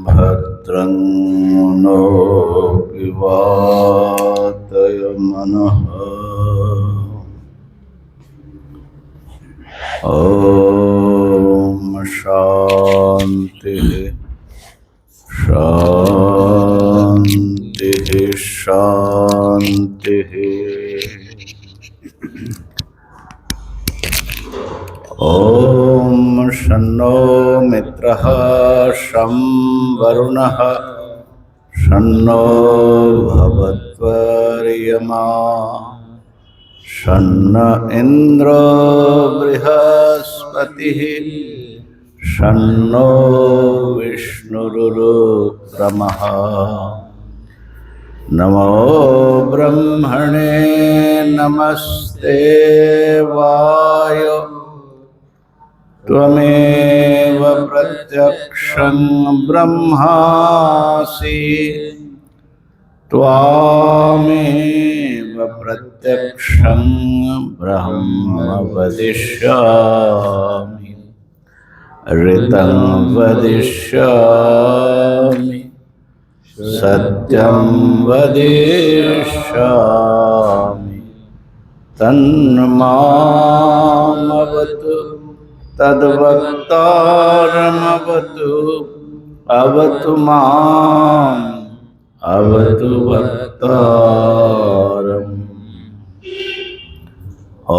भद्रं नो विवातय मनः ॐ शान्ति शान्ति शान्ति। ॐ शन्नो मित्रः शं वरुणः शन्नो भवत्वर्यमा शन्न इन्द्रो बृहस्पतिः शन्नो विष्णुरुक्रमः। नमो ब्रह्मणे नमस्ते वायो त्वमेव प्रत्यक्षं ब्रह्मासि त्वामेव प्रत्यक्षं ब्रह्म वदिष्यामि ऋतं वदिष्यामि सत्यं वदिष्यामि तन्मामवतु तद्वक्तारमवतु अवतु माम् अवतु वक्तारम्।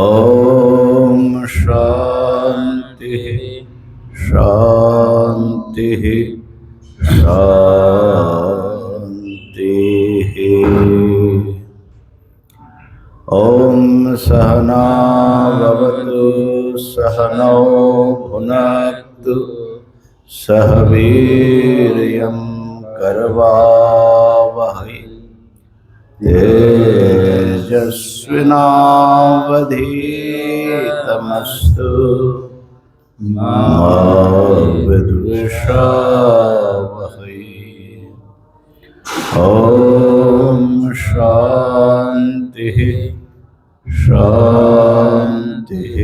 ॐ शान्ति शान्ति शान्तिः। ॐ सहना भवतु सहनौ भुनक्तु सह वीर्यं करवावहै तेजस्विनावधीतमस्तु मा विद्विषावहै। ॐ शान्तिः शान्तिः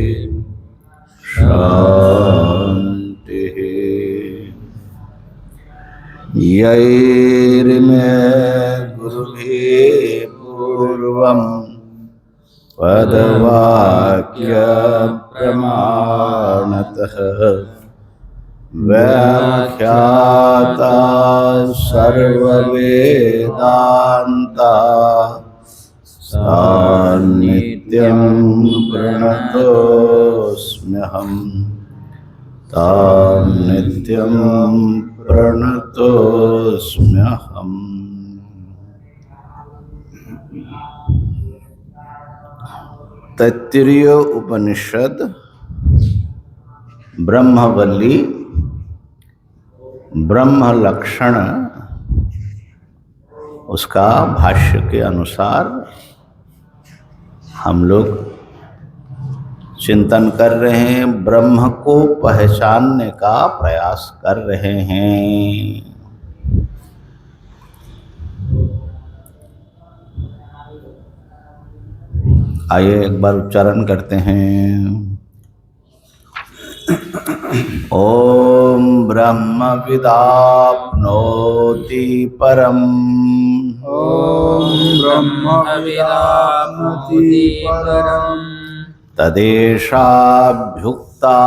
शान्तिः। यैर्मे गुरुभिः पूर्वं पदवाक्यप्रमाणतः व्याख्याता सर्ववेदान्ता सान्नित्यं प्रणतोऽस्म्यहं तान्नित्यं प्रणतोऽस्म्यहम्। तैत्तिरीय उपनिषद ब्रह्मवल्ली ब्रह्म लक्षण उसका भाष्य के अनुसार हम लोग चिंतन कर रहे हैं, ब्रह्म को पहचानने का प्रयास कर रहे हैं। आइए एक बार उच्चारण करते हैं। ओम ब्रह्म विदाप्नोति परम् ओम ब्रह्म विदाप्नोति परम् तदेशाभ्युक्ता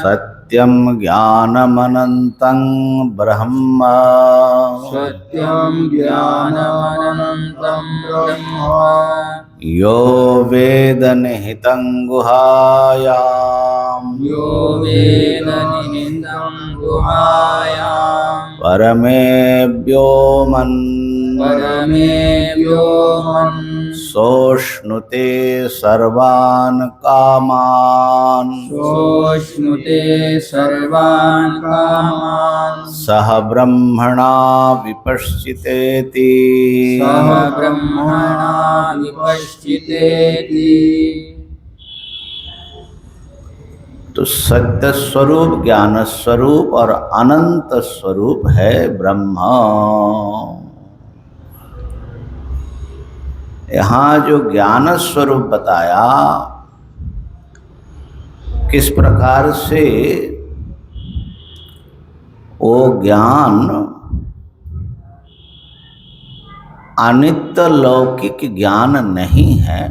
सत्यं ज्ञानमनन्तं ब्रह्म सत्यं ज्ञानमनन्तं ब्रह्म यो वेद निहितं गुहायाम् यो वेद निहितं गुहायाम् परमे व्योमन् सोष्णुते सर्वान् कामान् सोष्णुते सर्वान् कामान् सह ब्रह्मणा विपश्चितेति सह ब्रह्मणा विपश्चितेति। तो सत्य स्वरूप, ज्ञान स्वरूप और अनंत स्वरूप है ब्रह्म। यहाँ जो ज्ञान स्वरूप बताया, किस प्रकार से वो ज्ञान अनित्य लौकिक ज्ञान नहीं है,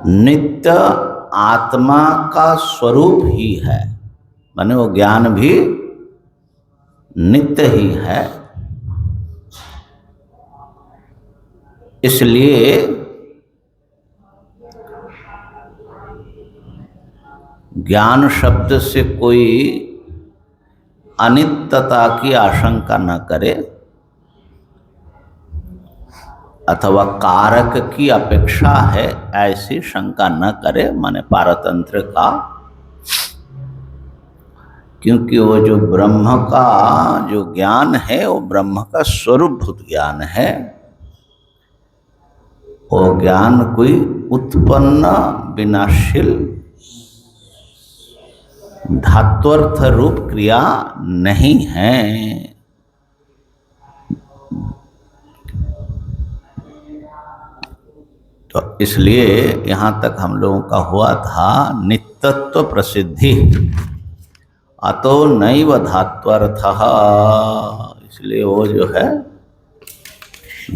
नित्य आत्मा का स्वरूप ही है। माने वो ज्ञान भी नित्य ही है। इसलिए ज्ञान शब्द से कोई अनित्यता की आशंका न करे अथवा कारक की अपेक्षा है ऐसी शंका न करे, माने पारतंत्र का। क्योंकि वो जो ब्रह्म का जो ज्ञान है वो ब्रह्म का स्वरूपभूत ज्ञान है। वो ज्ञान कोई उत्पन्न विनाशील धात्वर्थ रूप क्रिया नहीं है। तो इसलिए यहाँ तक हम लोगों का हुआ था नित्यत्व प्रसिद्धि अतो नैव धात्वर्थः। इसलिए वो जो है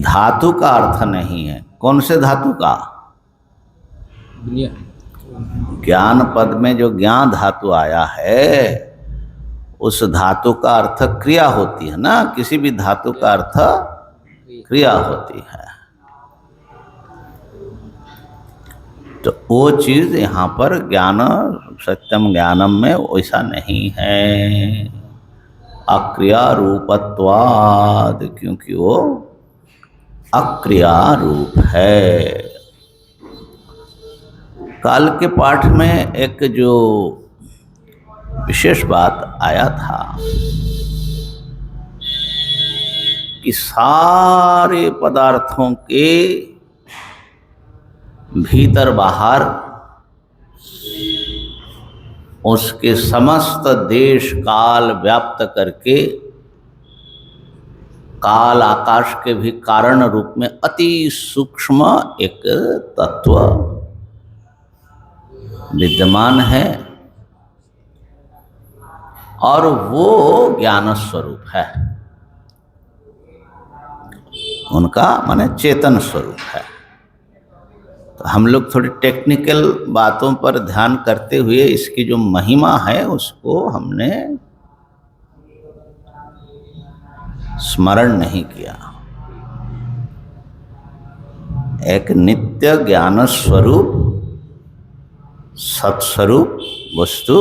धातु का अर्थ नहीं है। कौन से धातु का? ज्ञान पद में जो ज्ञान धातु आया है उस धातु का अर्थ क्रिया होती है ना। किसी भी धातु का अर्थ क्रिया होती है। तो वो चीज यहाँ पर ज्ञान सत्यम ज्ञानम में वैसा नहीं है, अक्रिया रूपत्वाद, क्योंकि वो अक्रिया रूप है। काल के पाठ में एक जो विशेष बात आया था कि सारे पदार्थों के भीतर बाहर उसके समस्त देश काल व्याप्त करके काल आकाश के भी कारण रूप में अति सूक्ष्म एक तत्व विद्यमान है और वो ज्ञान स्वरूप है। उनका माने चेतन स्वरूप है। तो हम लोग थोड़ी टेक्निकल बातों पर ध्यान करते हुए इसकी जो महिमा है उसको हमने स्मरण नहीं किया। एक नित्य ज्ञान स्वरूप सत्स्वरूप वस्तु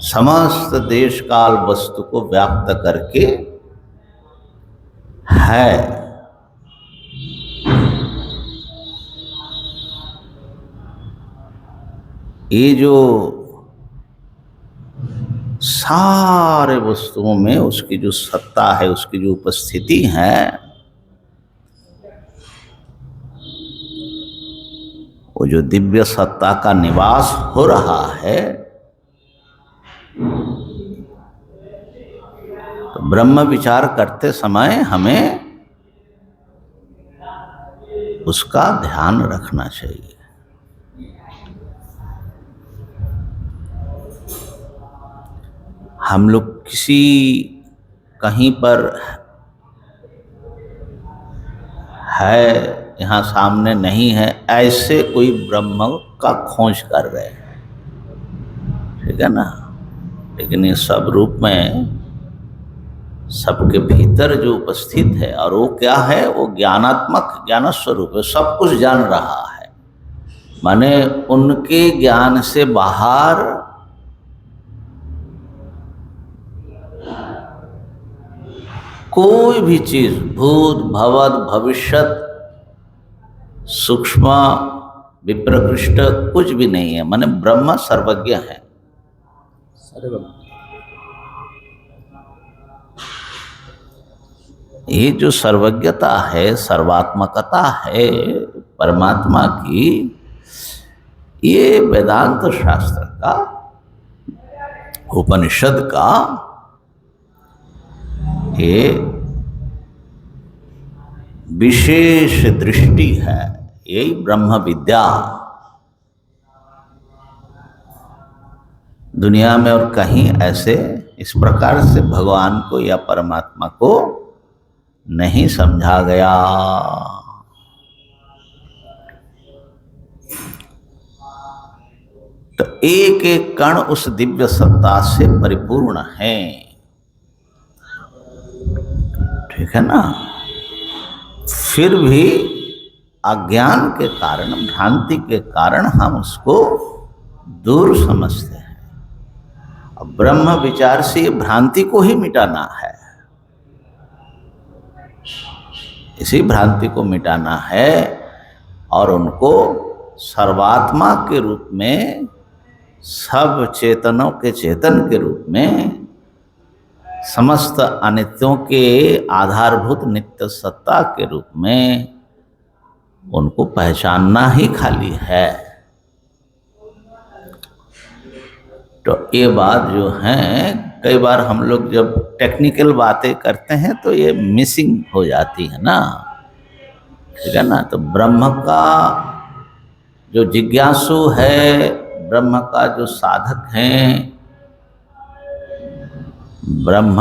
समस्त देश काल वस्तु को व्याप्त करके है। ये जो सारे वस्तुओं में उसकी जो सत्ता है, उसकी जो उपस्थिति है, वो जो दिव्य सत्ता का निवास हो रहा है, तो ब्रह्म विचार करते समय हमें उसका ध्यान रखना चाहिए। हम लोग किसी कहीं पर है, यहाँ सामने नहीं है, ऐसे कोई ब्रह्म का खोज कर रहे हैं, ठीक है ना। लेकिन ये सब रूप में सबके भीतर जो उपस्थित है, और वो क्या है, वो ज्ञानात्मक ज्ञान स्वरूप है, सब कुछ जान रहा है। माने उनके ज्ञान से बाहर कोई भी चीज भूत भवद भविष्यत सूक्ष्म विप्रकृष्ट कुछ भी नहीं है। माने ब्रह्म सर्वज्ञ है। ये जो सर्वज्ञता है, सर्वात्मकता है परमात्मा की, ये वेदांत शास्त्र का, उपनिषद का ये विशेष दृष्टि है। यही ब्रह्म विद्या दुनिया में और कहीं ऐसे इस प्रकार से भगवान को या परमात्मा को नहीं समझा गया। तो एक एक कण उस दिव्य सत्ता से परिपूर्ण है, ठीक है ना। फिर भी अज्ञान के कारण, भ्रांति के कारण हम उसको दूर समझते हैं। अब ब्रह्म विचार से भ्रांति को ही मिटाना है, इसी भ्रांति को मिटाना है और उनको सर्वात्मा के रूप में, सब चेतनों के चेतन के रूप में, समस्त अनित्यों के आधारभूत नित्य सत्ता के रूप में उनको पहचानना ही खाली है। तो ये बात जो है, कई बार हम लोग जब टेक्निकल बातें करते हैं तो ये मिसिंग हो जाती है ना, ठीक है ना। तो ब्रह्म का जो जिज्ञासु है, ब्रह्म का जो साधक हैं, ब्रह्म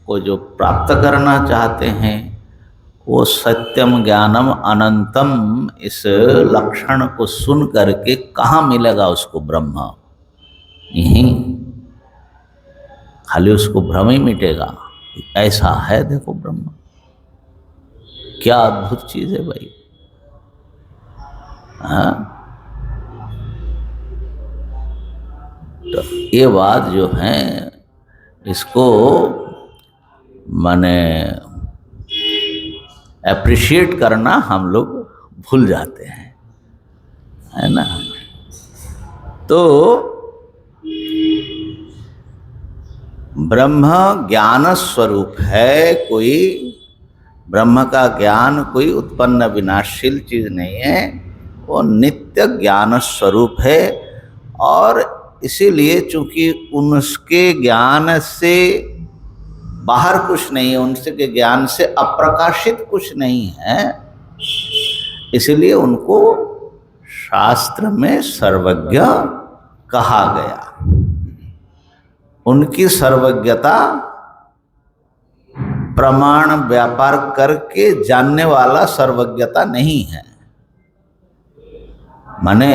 को जो प्राप्त करना चाहते हैं, वो सत्यम ज्ञानम अनंतम इस लक्षण को सुन करके कहाँ मिलेगा उसको ब्रह्म? यहीं खाली उसको भ्रम ही मिटेगा। ऐसा है, देखो ब्रह्म क्या अद्भुत चीज है भाई। हाँ, तो ये बात जो है इसको माने एप्रिशिएट करना हम लोग भूल जाते हैं, है ना। तो ब्रह्म ज्ञान स्वरूप है, कोई ब्रह्म का ज्ञान कोई उत्पन्न विनाशशील चीज नहीं है, वो नित्य ज्ञान स्वरूप है। और इसीलिए चूंकि उनके ज्ञान से बाहर कुछ नहीं है, उनके ज्ञान से अप्रकाशित कुछ नहीं है, इसलिए उनको शास्त्र में सर्वज्ञ कहा गया। उनकी सर्वज्ञता प्रमाण व्यापार करके जानने वाला सर्वज्ञता नहीं है। माने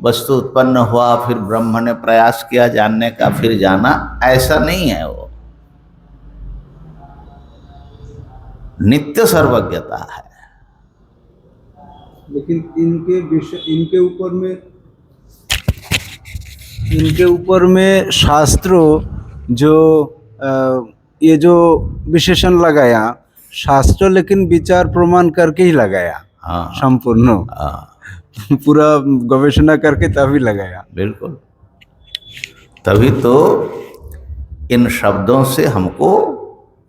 वस्तु उत्पन्न हुआ, फिर ब्रह्म ने प्रयास किया जानने का, फिर जाना, ऐसा नहीं है। वो नित्य सर्वज्ञता है। लेकिन इनके ऊपर में शास्त्रों जो ये जो विशेषण लगाया, शास्त्र लेकिन विचार प्रमाण करके ही लगाया। हाँ, संपूर्ण हाँ, पूरा गवेषणा करके तभी लगाया। बिल्कुल। तभी तो इन शब्दों से हमको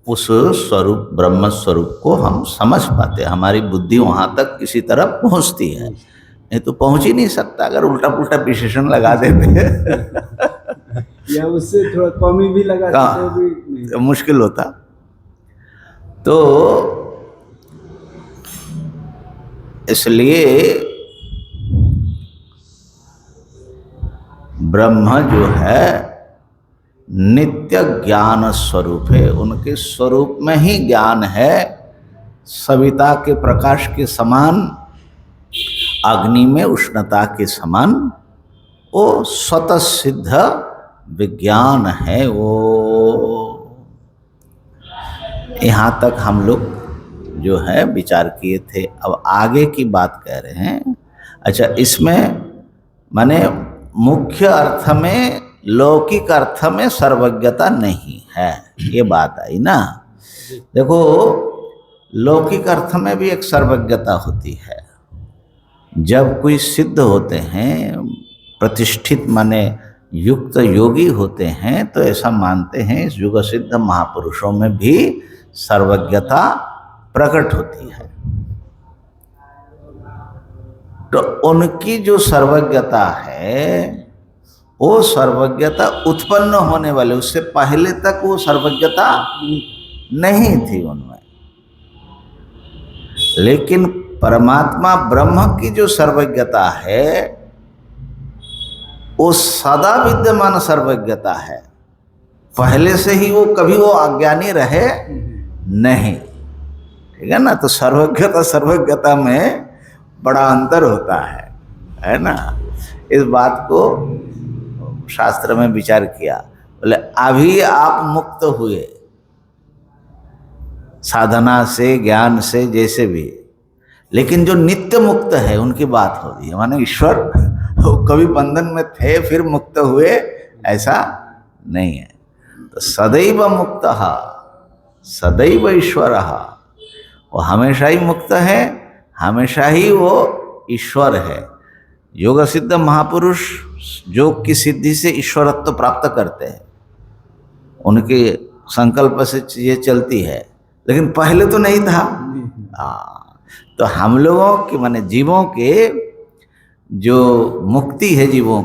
उस स्वरूप, ब्रह्म स्वरूप को हम समझ पाते हैं। हमारी बुद्धि वहाँ तक किसी तरह पहुँचती है, नहीं तो पहुँच ही नहीं सकता अगर उल्टा पुल्टा विशेषण लगा देते या उससे थोड़ा कमी भी लगा तो भी मुश्किल होता। तो इसलिए ब्रह्म जो है नित्य ज्ञान स्वरूप है। उनके स्वरूप में ही ज्ञान है। सविता के प्रकाश के समान, अग्नि में उष्णता के समान वो स्वतः सिद्ध विज्ञान है। वो यहाँ तक हम लोग जो है विचार किए थे। अब आगे की बात कह रहे हैं। अच्छा, इसमें माने मुख्य अर्थ में, लौकिक अर्थ में सर्वज्ञता नहीं है, ये बात आई ना। देखो, लौकिक अर्थ में भी एक सर्वज्ञता होती है। जब कोई सिद्ध होते हैं, प्रतिष्ठित माने युक्त योगी होते हैं, तो ऐसा मानते हैं इस युग सिद्ध महापुरुषों में भी सर्वज्ञता प्रकट होती है। तो उनकी जो सर्वज्ञता है वो सर्वज्ञता उत्पन्न होने वाले, उससे पहले तक वो सर्वज्ञता नहीं थी उनमें। लेकिन परमात्मा ब्रह्म की जो सर्वज्ञता है वो सदा विद्यमान सर्वज्ञता है, पहले से ही वो कभी वो अज्ञानी रहे नहीं। ठीक है ना। तो सर्वज्ञता में बड़ा अंतर होता है ना। इस बात को शास्त्र में विचार किया। बोले अभी आप मुक्त हुए साधना से, ज्ञान से, जैसे भी, लेकिन जो नित्य मुक्त है उनकी बात हो रही है। माने ईश्वर वो कभी बंधन में थे फिर मुक्त हुए, ऐसा नहीं है। तो सदैव मुक्त, सदैव ईश्वर, वो हमेशा ही मुक्त है, हमेशा ही वो ईश्वर है। योग सिद्ध महापुरुष योग की सिद्धि से ईश्वरत्व प्राप्त करते हैं, उनके संकल्प से चीजें चलती है, लेकिन पहले तो नहीं था। तो हम लोगों की माने जीवों के जो मुक्ति है, जीवों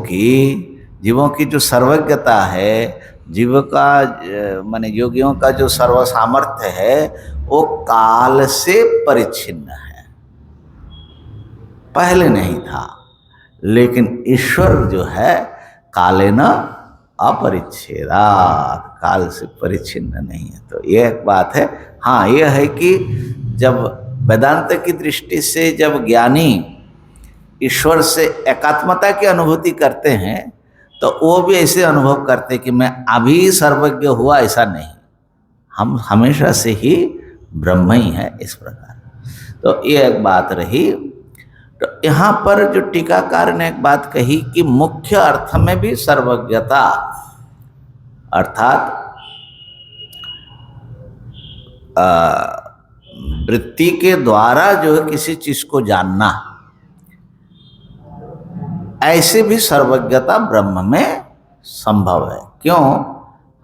की जो सर्वज्ञता है, जीव का माने योगियों का जो सर्व सामर्थ्य है वो काल से परिच्छिन्न है, पहले नहीं था। लेकिन ईश्वर जो है कालेन अपरिच्छेदात्, काल से परिच्छिन्न नहीं है। तो ये एक बात है। हाँ, यह है कि जब वेदांत की दृष्टि से जब ज्ञानी ईश्वर से एकात्मता की अनुभूति करते हैं तो वो भी ऐसे अनुभव करते कि मैं अभी सर्वज्ञ हुआ, ऐसा नहीं, हम हमेशा से ही ब्रह्म ही है, इस प्रकार। तो ये एक बात रही। तो यहाँ पर जो टीकाकार ने एक बात कही कि मुख्य अर्थ में भी सर्वज्ञता, अर्थात वृत्ति के द्वारा जो है किसी चीज को जानना, ऐसे भी सर्वज्ञता ब्रह्म में संभव है। क्यों?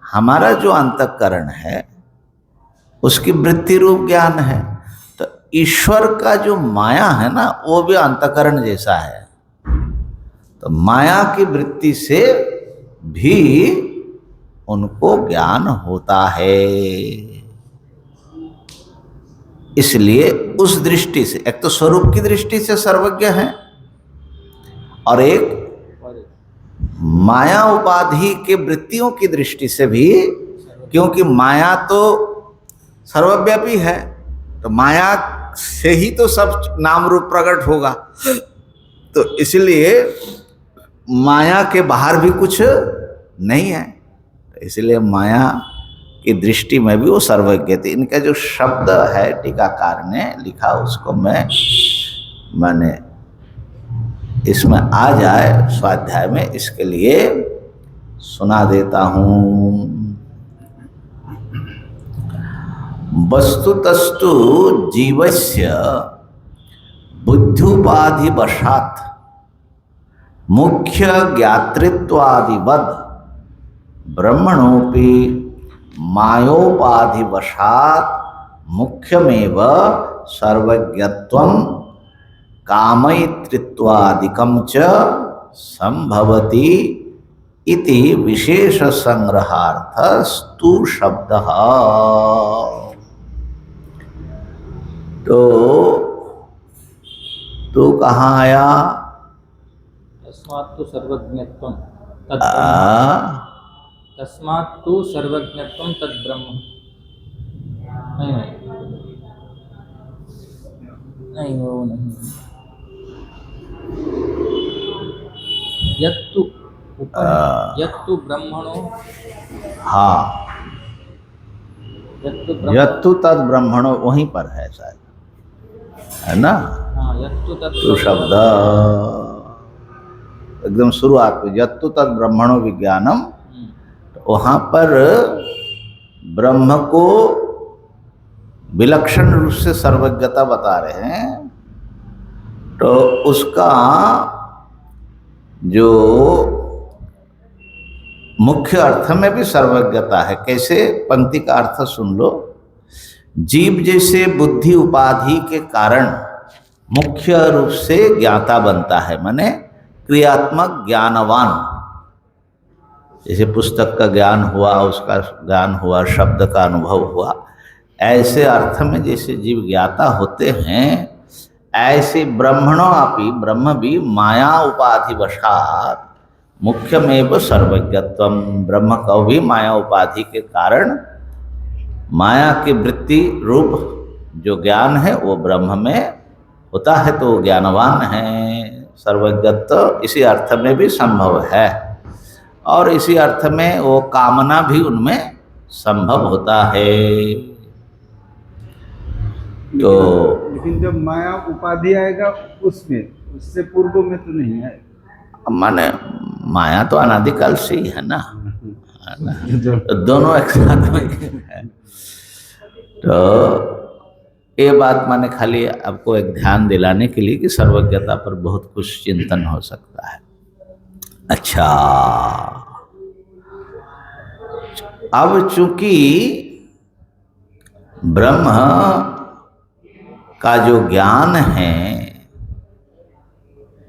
हमारा जो अंतःकरण है उसकी वृत्ति रूप ज्ञान है। तो ईश्वर का जो माया है ना, वो भी अंतःकरण जैसा है। तो माया की वृत्ति से भी उनको ज्ञान होता है। इसलिए उस दृष्टि से, एक तो स्वरूप की दृष्टि से सर्वज्ञ है और एक माया उपाधि के वृत्तियों की दृष्टि से भी, क्योंकि माया तो सर्वव्यापी है, तो माया से ही तो सब नाम रूप प्रकट होगा। तो इसलिए माया के बाहर भी कुछ नहीं है, तो इसलिए माया की दृष्टि में भी वो सर्वज्ञ थे। इनका जो शब्द है टीकाकार ने लिखा, उसको मैंने इसमें आ जाए स्वाध्याय में, इसके लिए सुना देता हूँ। वस्तुतस्तु जीवस्य बुद्ध्युपाधिवशात् मुख्य ज्ञातृत्वादिवद ब्रह्मणोपि मायोपाधिवशात् मुख्यमेव सर्वज्ञत्वं कामयितृत्वादिकं च संभवति इति विशेष संग्रहार्थस्तु शब्दः। तो कहाँ आया? तस्मात् तु सर्वज्ञत्वं तस्मात् तु सर्वज्ञत्वं तद्ब्रह्म। नहीं वो नहीं। यत्तु ब्रह्मणो, हाँ, यत्तु तद ब्रह्मणो वहीं पर है शायद, है ना? हाँ, यत्तु तद तो शब्द एकदम शुरुआत में यत्तु तद ब्रह्मणो विज्ञानम, तो वहाँ पर ब्रह्म को विलक्षण रूप से सर्वज्ञता बता रहे हैं। तो उसका जो मुख्य अर्थ में भी सर्वज्ञता है। कैसे? पंक्ति का अर्थ सुन लो। जीव जैसे बुद्धि उपाधि के कारण मुख्य रूप से ज्ञाता बनता है, माने क्रियात्मक ज्ञानवान। जैसे पुस्तक का ज्ञान हुआ, उसका ज्ञान हुआ, शब्द का अनुभव हुआ, ऐसे अर्थ में जैसे जीव ज्ञाता होते हैं, ऐसे ब्रह्मणो अपि, ब्रह्म भी माया उपाधि वशात मुख्यमेव सर्वज्ञत्वम, ब्रह्म को भी माया उपाधि के कारण माया की वृत्ति रूप जो ज्ञान है वो ब्रह्म में होता है, तो ज्ञानवान है। सर्वज्ञत्व इसी अर्थ में भी संभव है, और इसी अर्थ में वो कामना भी उनमें संभव होता है। तो लेकिन जब माया उपाधि आएगा उसमें, उससे पूर्व में तो नहीं है। माने माया तो अनादिकाल से ही है ना, तो दोनों एक साथ में है। तो ये बात माने खाली आपको एक ध्यान दिलाने के लिए कि सर्वज्ञता पर बहुत कुछ चिंतन हो सकता है। अच्छा, अब चूंकि ब्रह्म का जो ज्ञान है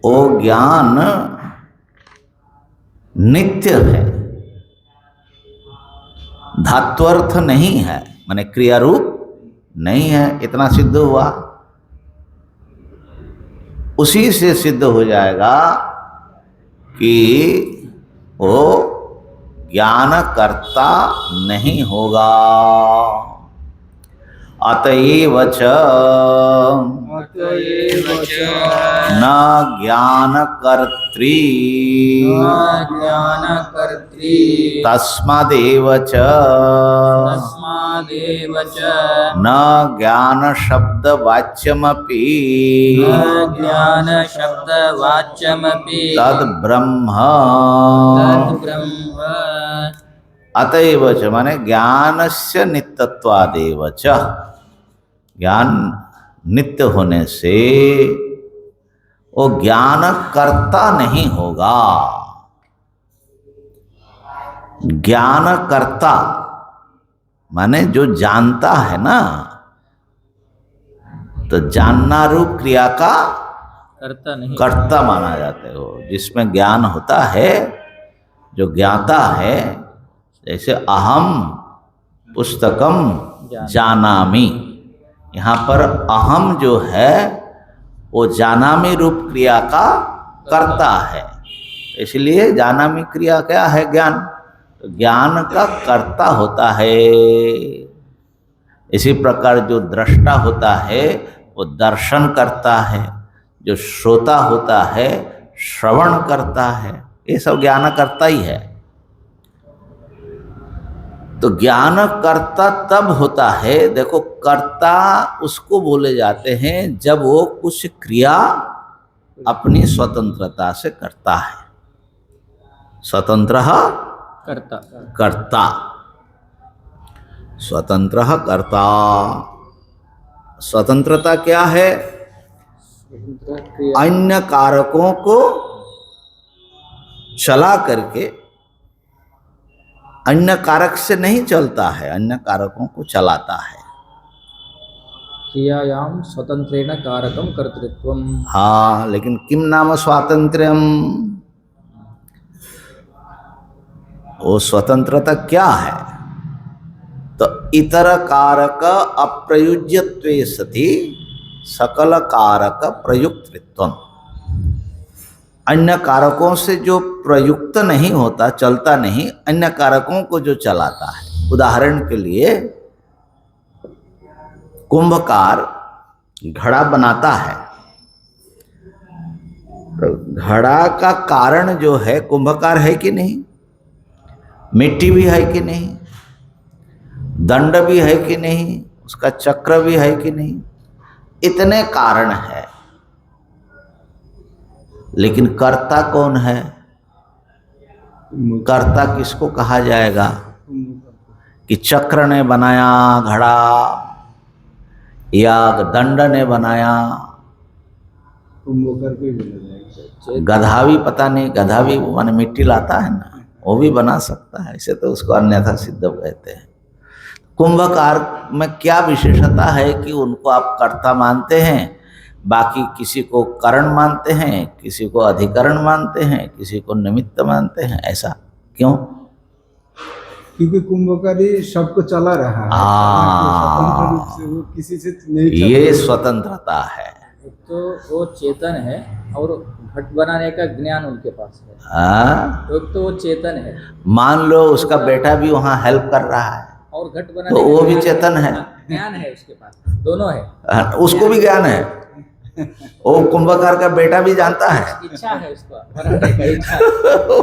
वो ज्ञान नित्य है, धात्वर्थ नहीं है, माने क्रिया रूप नहीं है, इतना सिद्ध हुआ। उसी से सिद्ध हो जाएगा कि वो ज्ञान कर्ता नहीं होगा। अतएव च न ज्ञानकर्त्री तस्मादेव च न ज्ञानशब्दवाच्यमपि तद्ब्रह्म। अतएव च माने ज्ञानस्य नित्यत्वादेव च, ज्ञान नित्य होने से वो ज्ञान कर्ता नहीं होगा। ज्ञान कर्ता माने जो जानता है ना, तो जानना रूप क्रिया का कर्ता नहीं, कर्ता माना जाता है। वो जिसमें ज्ञान होता है, जो ज्ञाता है, जैसे अहम पुस्तकम जानामि, यहाँ पर अहम जो है वो जानामि रूप क्रिया का कर्ता है, इसलिए जानामि क्रिया क्या है? ज्ञान। तो ज्ञान का कर्ता होता है। इसी प्रकार जो दृष्टा होता है वो दर्शन करता है, जो श्रोता होता है श्रवण करता है, ये सब ज्ञान करता ही है। तो ज्ञान कर्ता तब होता है, देखो कर्ता उसको बोले जाते हैं जब वो कुछ क्रिया अपनी स्वतंत्रता से करता है। स्वतंत्र कर्ता, कर्ता, स्वतंत्र कर्ता। स्वतंत्रता क्या है? अन्य कारकों को चला करके, अन्य कारक से नहीं चलता है, अन्य कारकों को चलाता है। क्रियायाम स्वतंत्रेण कारकम कर्तृत्वम। हाँ, लेकिन किम नाम स्वातंत्र्यम? वो स्वतंत्रता क्या है? तो इतर कारक अप्रयुज्यत्वे सति सकल कारक प्रयुक्तत्वम। अन्य कारकों से जो प्रयुक्त नहीं होता, चलता नहीं, अन्य कारकों को जो चलाता है। उदाहरण के लिए कुंभकार घड़ा बनाता है, तो घड़ा का कारण जो है कुंभकार है कि नहीं? मिट्टी भी है कि नहीं? दंड भी है कि नहीं? उसका चक्र भी है कि नहीं? इतने कारण है, लेकिन कर्ता कौन है? कर्ता किसको कहा जाएगा? कि चक्र ने बनाया घड़ा या दंड ने बनाया, गधा भी, पता नहीं, गधा भी माने मिट्टी लाता है ना, वो भी बना सकता है, इसे तो उसको अन्यथा सिद्ध कहते हैं। कुंभकार में क्या विशेषता है कि उनको आप कर्ता मानते हैं? बाकी किसी को कारण मानते हैं, किसी को अधिकरण मानते हैं, किसी को निमित्त मानते हैं। ऐसा क्यों? क्योंकि कुंभकारी सबको चला रहा है, स्वतंत्र रूप से वो किसी से नहीं चल ये रहा। स्वतंत्रता है। एक तो वो चेतन है और घट बनाने का ज्ञान उनके पास है। हाँ? एक तो वो चेतन है मान लो उसका बेटा भी वहाँ हेल्प कर रहा है, और घट बनाने तो का वो भी ज्ञान- चेतन है। ज्ञान है उसके पास, दोनों है। हाँ, उसको भी ज्ञान है। वो कुंभकार का बेटा भी जानता है। इच्छा है उसको बनाने का, इच्छा।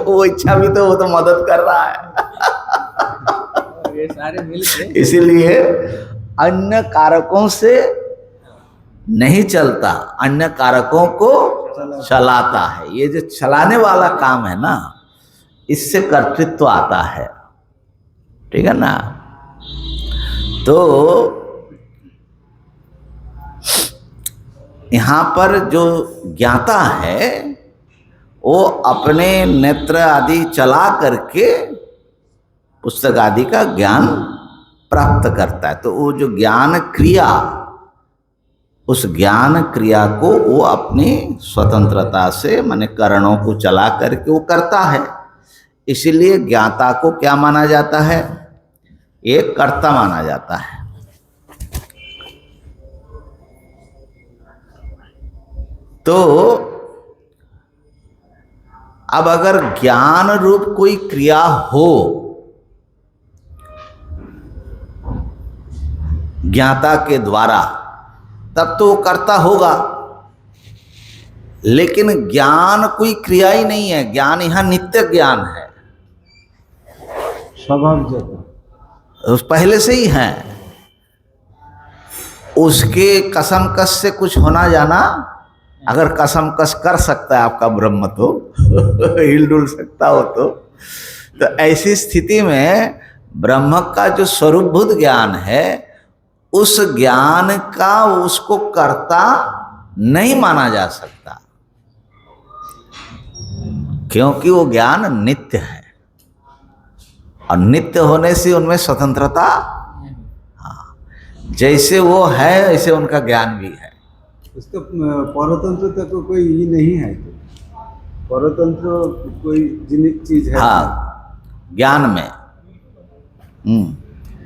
वो इच्छा भी तो, वो तो मदद कर रहा है। और ये सारे मिलके इसीलिए अन्य कारकों से नहीं चलता, अन्य कारकों को चलाता है। ये जो चलाने वाला काम है ना, इससे कर्तृत्व आता है। ठीक है ना? तो यहाँ पर जो ज्ञाता है वो अपने नेत्र आदि चला करके पुस्तक आदि का ज्ञान प्राप्त करता है। तो वो जो ज्ञान क्रिया, उस ज्ञान क्रिया को वो अपनी स्वतंत्रता से, माने करणों को चला करके वो करता है। इसीलिए ज्ञाता को क्या माना जाता है? एक कर्ता माना जाता है। तो अब अगर ज्ञान रूप कोई क्रिया हो, ज्ञाता के द्वारा, तब तो वो कर्ता होगा। लेकिन ज्ञान कोई क्रिया ही नहीं है, ज्ञान यहाँ नित्य ज्ञान है, स्वभाव उस पहले से ही है। उसके कसम कस से कुछ होना जाना, अगर कसम कस कर सकता है आपका ब्रह्म तो हिल डुल सकता हो तो ऐसी स्थिति में ब्रह्म का जो स्वरूपभूत ज्ञान है, उस ज्ञान का उसको कर्ता नहीं माना जा सकता, क्योंकि वो ज्ञान नित्य है। और नित्य होने से उनमें स्वतंत्रता, हाँ, जैसे वो है ऐसे उनका ज्ञान भी है। उसका परतंत्र तो कोई ये नहीं है, तो परतंत्र कोई चीज है। हाँ, ज्ञान में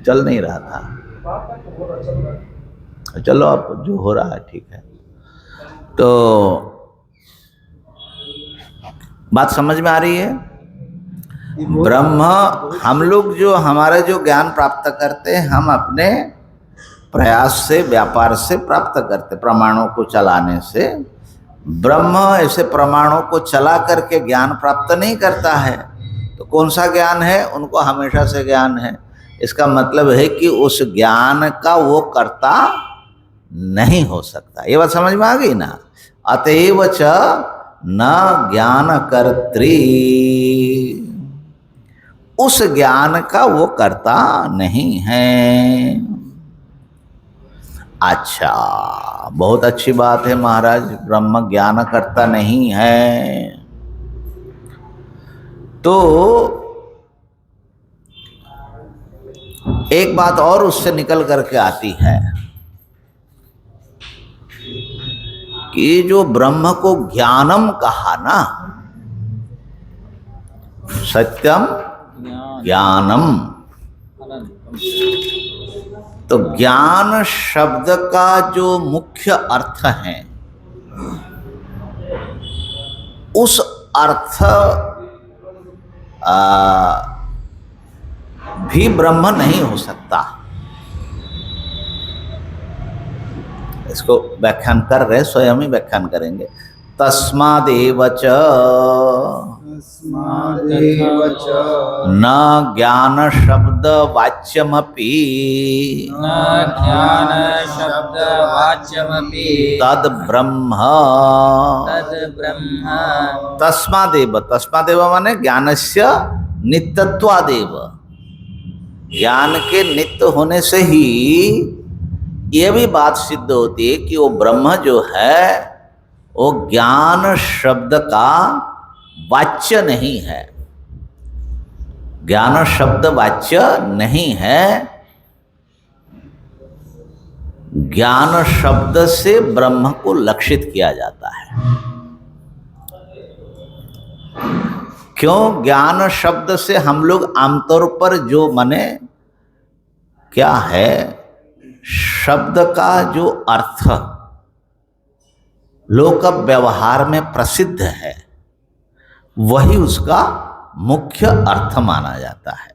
चल नहीं रहा था। चलो अब जो हो रहा है ठीक है। तो बात समझ में आ रही है? ब्रह्म, हम लोग जो हमारे जो ज्ञान प्राप्त करते हैं, हम अपने प्रयास से, व्यापार से प्राप्त करते, प्रमाणों को चलाने से। ब्रह्म ऐसे प्रमाणों को चला करके ज्ञान प्राप्त नहीं करता है। तो कौन सा ज्ञान है? उनको हमेशा से ज्ञान है। इसका मतलब है कि उस ज्ञान का वो कर्ता नहीं हो सकता। ये बात समझ में आ गई ना? अतएव च न ज्ञान कर्त्री, उस ज्ञान का वो कर्ता नहीं है। अच्छा, बहुत अच्छी बात है महाराज, ब्रह्म ज्ञान कर्ता नहीं है। तो एक बात और उससे निकल करके आती है कि जो ब्रह्म को ज्ञानम कहा ना, सत्यम ज्ञानम, अनंतम। तो ज्ञान शब्द का जो मुख्य अर्थ है, उस अर्थ भी ब्रह्म नहीं हो सकता। इसको व्याख्यान कर रहे, स्वयं ही व्याख्यान करेंगे। तस्मादेव च न ज्ञान शब्द वाच्यमपि न ज्ञान शब्द वाच्यमपि तद ब्रह्म। तद ब्रह्म। तस्मादेव, तस्मादेव माने ज्ञानस्य नित्यत्वादेव, ज्ञान के नित्य होने से ही ये भी बात सिद्ध होती है कि वो ब्रह्म जो है वो ज्ञान शब्द का वाच्य नहीं है, ज्ञान शब्द वाच्य नहीं है। ज्ञान शब्द से ब्रह्म को लक्षित किया जाता है। क्यों? ज्ञान शब्द से हम लोग आमतौर पर जो माने क्या है, शब्द का जो अर्थ लोक व्यवहार में प्रसिद्ध है वही उसका मुख्य अर्थ माना जाता है।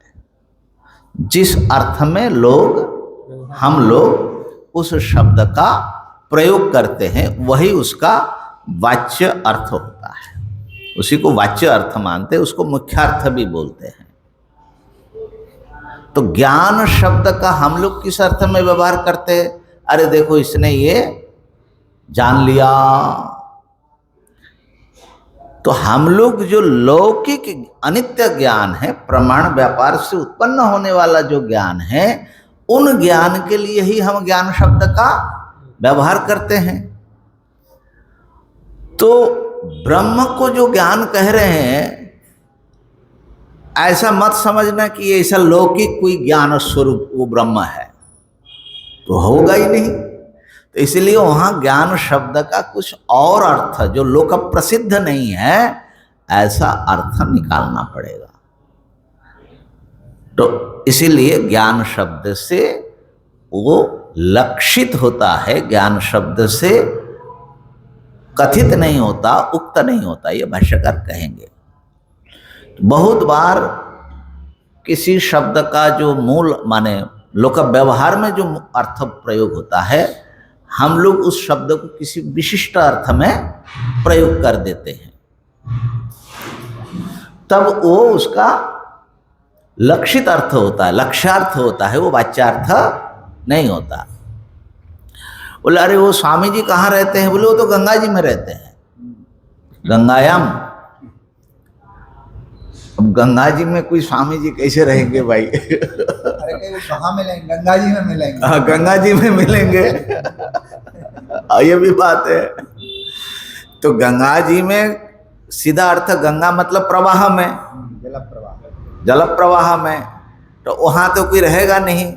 जिस अर्थ में हम लोग उस शब्द का प्रयोग करते हैं वही उसका वाच्य अर्थ होता है। उसी को वाच्य अर्थ मानते हैं, उसको मुख्यार्थ भी बोलते हैं। तो ज्ञान शब्द का हम लोग किस अर्थ में व्यवहार करते हैं? अरे देखो इसने ये जान लिया। तो हम लोग जो लौकिक अनित्य ज्ञान है, प्रमाण व्यापार से उत्पन्न होने वाला जो ज्ञान है, उन ज्ञान के लिए ही हम ज्ञान शब्द का व्यवहार करते हैं। तो ब्रह्म को जो ज्ञान कह रहे हैं, ऐसा मत समझना कि ऐसा लौकिक कोई ज्ञान स्वरूप वो ब्रह्म है, तो होगा ही नहीं। तो इसलिए वहां ज्ञान शब्द का कुछ और अर्थ जो लोक प्रसिद्ध नहीं है, ऐसा अर्थ निकालना पड़ेगा। तो इसीलिए ज्ञान शब्द से वो लक्षित होता है, ज्ञान शब्द से कथित नहीं होता, उक्त नहीं होता, ये भाष्यकार कहेंगे। बहुत बार किसी शब्द का जो मूल माने लोक व्यवहार में जो अर्थ प्रयोग होता है, हम लोग उस शब्द को किसी विशिष्ट अर्थ में प्रयोग कर देते हैं, तब वो उसका लक्षित अर्थ होता है, लक्ष्यार्थ होता है, वो वाच्यार्थ नहीं होता। बोले अरे वो स्वामी जी कहाँ रहते हैं? बोले वो तो गंगा जी में रहते हैं, गंगायाम। अब गंगा जी में कोई स्वामी जी कैसे रहेंगे भाई? अरे वो कहाँ मिलेंगे? गंगा जी में मिलेंगे। हाँ, गंगा जी में मिलेंगे। ये भी बात है। तो गंगा जी में सीधा अर्थ गंगा मतलब प्रवाह में, जल प्रवाह में, तो वहां तो कोई रहेगा नहीं।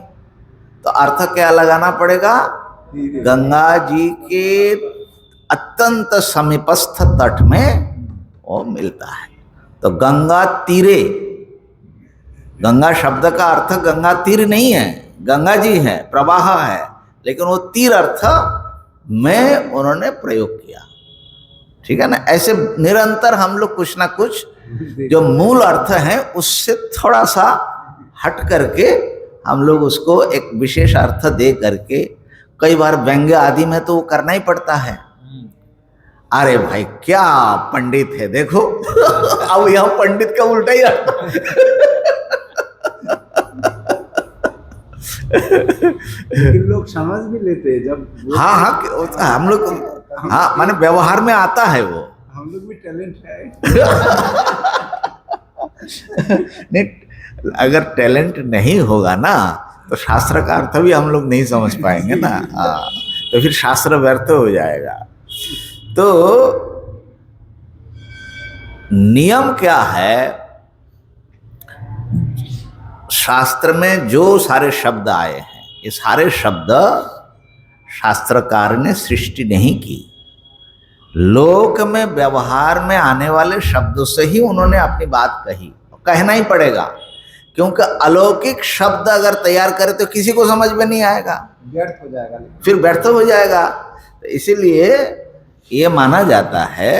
तो अर्थ क्या लगाना पड़ेगा? गंगा जी के अत्यंत समीपस्थ तट में वो मिलता है। तो गंगा तीरे, गंगा शब्द का अर्थ गंगा तीर नहीं है, गंगा जी है, प्रवाह है, लेकिन वो तीर अर्थ में उन्होंने प्रयोग किया। ठीक है ना? ऐसे निरंतर हम लोग कुछ ना कुछ जो मूल अर्थ है उससे थोड़ा सा हट करके हम लोग उसको एक विशेष अर्थ दे करके, कई बार व्यंग्य आदि में तो वो करना ही पड़ता है। अरे भाई क्या पंडित है देखो। अब यह पंडित का उल्टा ही अर्थ। लोग समझ भी लेते हैं जब। हाँ हाँ, हम लोग हाँ माने व्यवहार में आता है वो। हम लोग भी टैलेंट है। नहीं, अगर टैलेंट नहीं होगा ना तो शास्त्र का अर्थ भी हम लोग नहीं समझ पाएंगे ना। हाँ, तो फिर शास्त्र व्यर्थ हो जाएगा। तो नियम क्या है? शास्त्र में जो सारे शब्द आए हैं, ये सारे शब्द शास्त्रकार ने सृष्टि नहीं की। लोक में व्यवहार में आने वाले शब्दों से ही उन्होंने अपनी बात कही, कहना ही पड़ेगा, क्योंकि अलौकिक शब्द अगर तैयार करे तो किसी को समझ में नहीं आएगा, व्यर्थ हो जाएगा, फिर व्यर्थ हो जाएगा। तो इसीलिए ये माना जाता है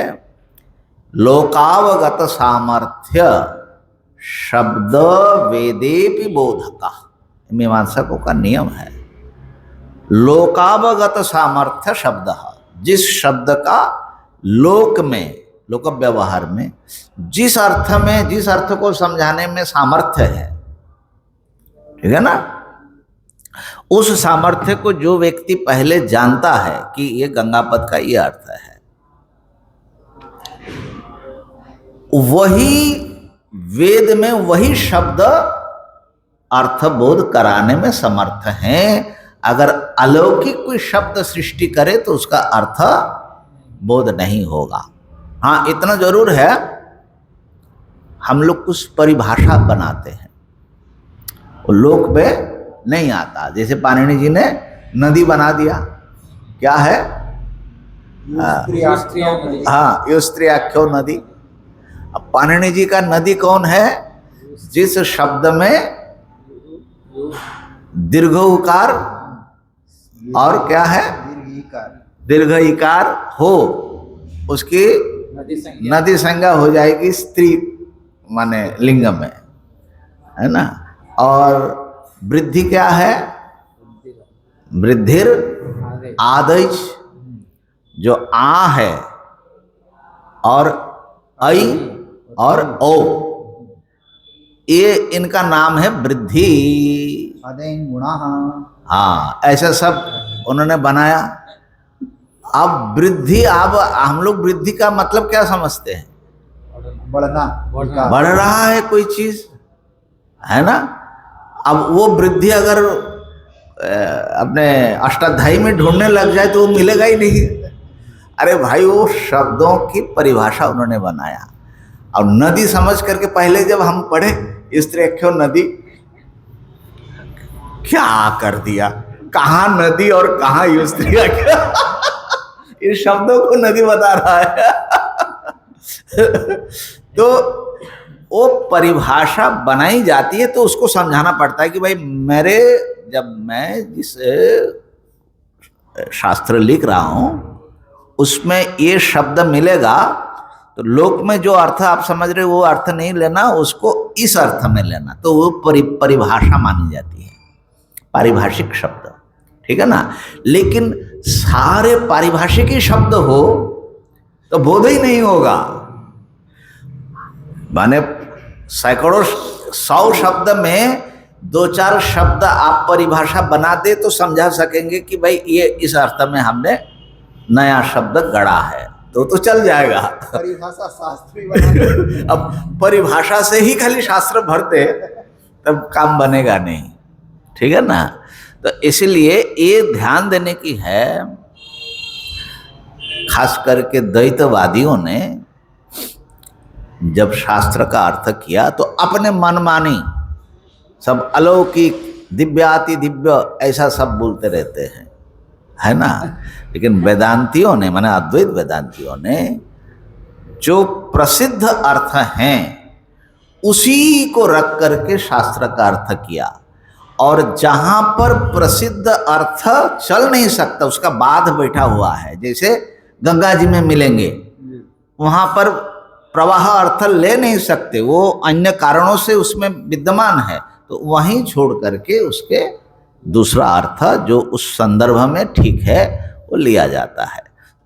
लोकावगत सामर्थ्य शब्द वेदेपि बोधका, मीमांसकों का नियम है। लोकावगत सामर्थ्य शब्द, जिस शब्द का लोक में, लोक व्यवहार में जिस अर्थ में, जिस अर्थ को समझाने में सामर्थ्य है, ठीक है ना, उस सामर्थ्य को जो व्यक्ति पहले जानता है कि ये गंगापद का ये अर्थ है, वही वेद में वही शब्द अर्थबोध कराने में समर्थ हैं। अगर अलौकिक कोई शब्द सृष्टि करे तो उसका अर्थ बोध नहीं होगा। हाँ, इतना जरूर है, हम लोग कुछ परिभाषा बनाते हैं, वो लोक में नहीं आता। जैसे पाणिनि जी ने नदी बना दिया। क्या है? हाँ, युस्त्रियाख्यो नदी। अब पाणिनि जी का नदी कौन है? जिस शब्द में दीर्घ उकार और क्या है दीर्घ इकार हो, उसकी नदी संज्ञा हो जाएगी स्त्री माने लिंग में, है ना। और वृद्धि क्या है? वृद्धिर आदज, जो आ है और ऐ और ओ, ये इनका नाम है वृद्धि। अदेन गुणाः। हाँ, ऐसा सब उन्होंने बनाया। अब वृद्धि, अब हम लोग वृद्धि का मतलब क्या समझते हैं? बढ़ना, बढ़ रहा है कोई चीज, है ना। अब वो वृद्धि अगर अपने अष्टाध्यायी में ढूंढने लग जाए तो वो मिलेगा ही नहीं। अरे भाई, वो शब्दों की परिभाषा उन्होंने बनाया। और नदी समझ करके पहले जब हम पढ़े युस्त्रियाख्यो नदी, क्या कर दिया, कहाँ नदी और कहाँ युस्त्रियाख्यो इस शब्दों को नदी बता रहा है। तो वो परिभाषा बनाई जाती है तो उसको समझाना पड़ता है कि भाई जब मैं जिस शास्त्र लिख रहा हूं उसमें ये शब्द मिलेगा तो लोक में जो अर्थ आप समझ रहे वो अर्थ नहीं लेना, उसको इस अर्थ में लेना। तो वो परिभाषा मानी जाती है, पारिभाषिक शब्द, ठीक है ना। लेकिन सारे पारिभाषिक ही शब्द हो तो बोध ही नहीं होगा। माने सैकड़ों 100 शब्द में 2-4 शब्द आप परिभाषा बना दे तो समझा सकेंगे कि भाई ये इस अर्थ में हमने नया शब्द गढ़ा है, तो चल जाएगा। परिभाषा शास्त्र ही बना। अब परिभाषा से ही खाली शास्त्र भरते तब काम बनेगा नहीं, ठीक है ना। तो इसलिए ये ध्यान देने की है, खास करके द्वैतवादियों ने जब शास्त्र का अर्थ किया तो अपने मनमानी सब अलौकिक दिव्याति दिव्य ऐसा सब बोलते रहते हैं, है ना। लेकिन वेदांतियों ने, माने अद्वैत वेदांतियों ने जो प्रसिद्ध अर्थ हैं उसी को रख करके शास्त्र का अर्थ किया। और जहां पर प्रसिद्ध अर्थ चल नहीं सकता, उसका बाध बैठा हुआ है, जैसे गंगा जी में मिलेंगे, वहां पर प्रवाह अर्थ ले नहीं सकते, वो अन्य कारणों से उसमें विद्यमान है, तो वहीं छोड़ करके उसके दूसरा अर्थ जो उस संदर्भ में ठीक है वो लिया जाता है।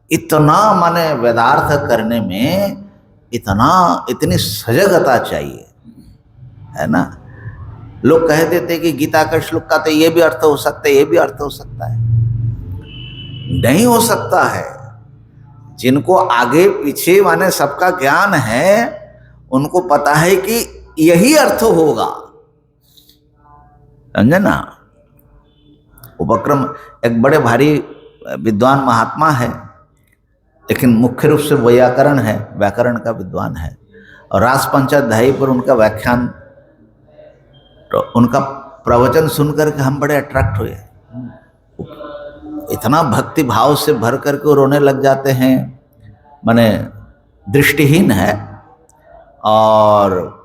इतना माने वेदार्थ करने में इतनी सजगता चाहिए, है ना। लोग कह देते कि गीता का श्लोक का तो ये भी अर्थ हो सकता है, ये भी अर्थ हो सकता है। नहीं हो सकता है। जिनको आगे पीछे माने सबका ज्ञान है उनको पता है कि यही अर्थ होगा, समझे ना। उपक्रम एक बड़े भारी विद्वान महात्मा है, लेकिन मुख्य रूप से व्याकरण का विद्वान है। और रास पंचाध्यायी पर उनका व्याख्यान, तो उनका प्रवचन सुनकर के हम बड़े अट्रैक्ट हुए। इतना भक्ति भाव से भर करके वो रोने लग जाते हैं, माने दृष्टिहीन है, और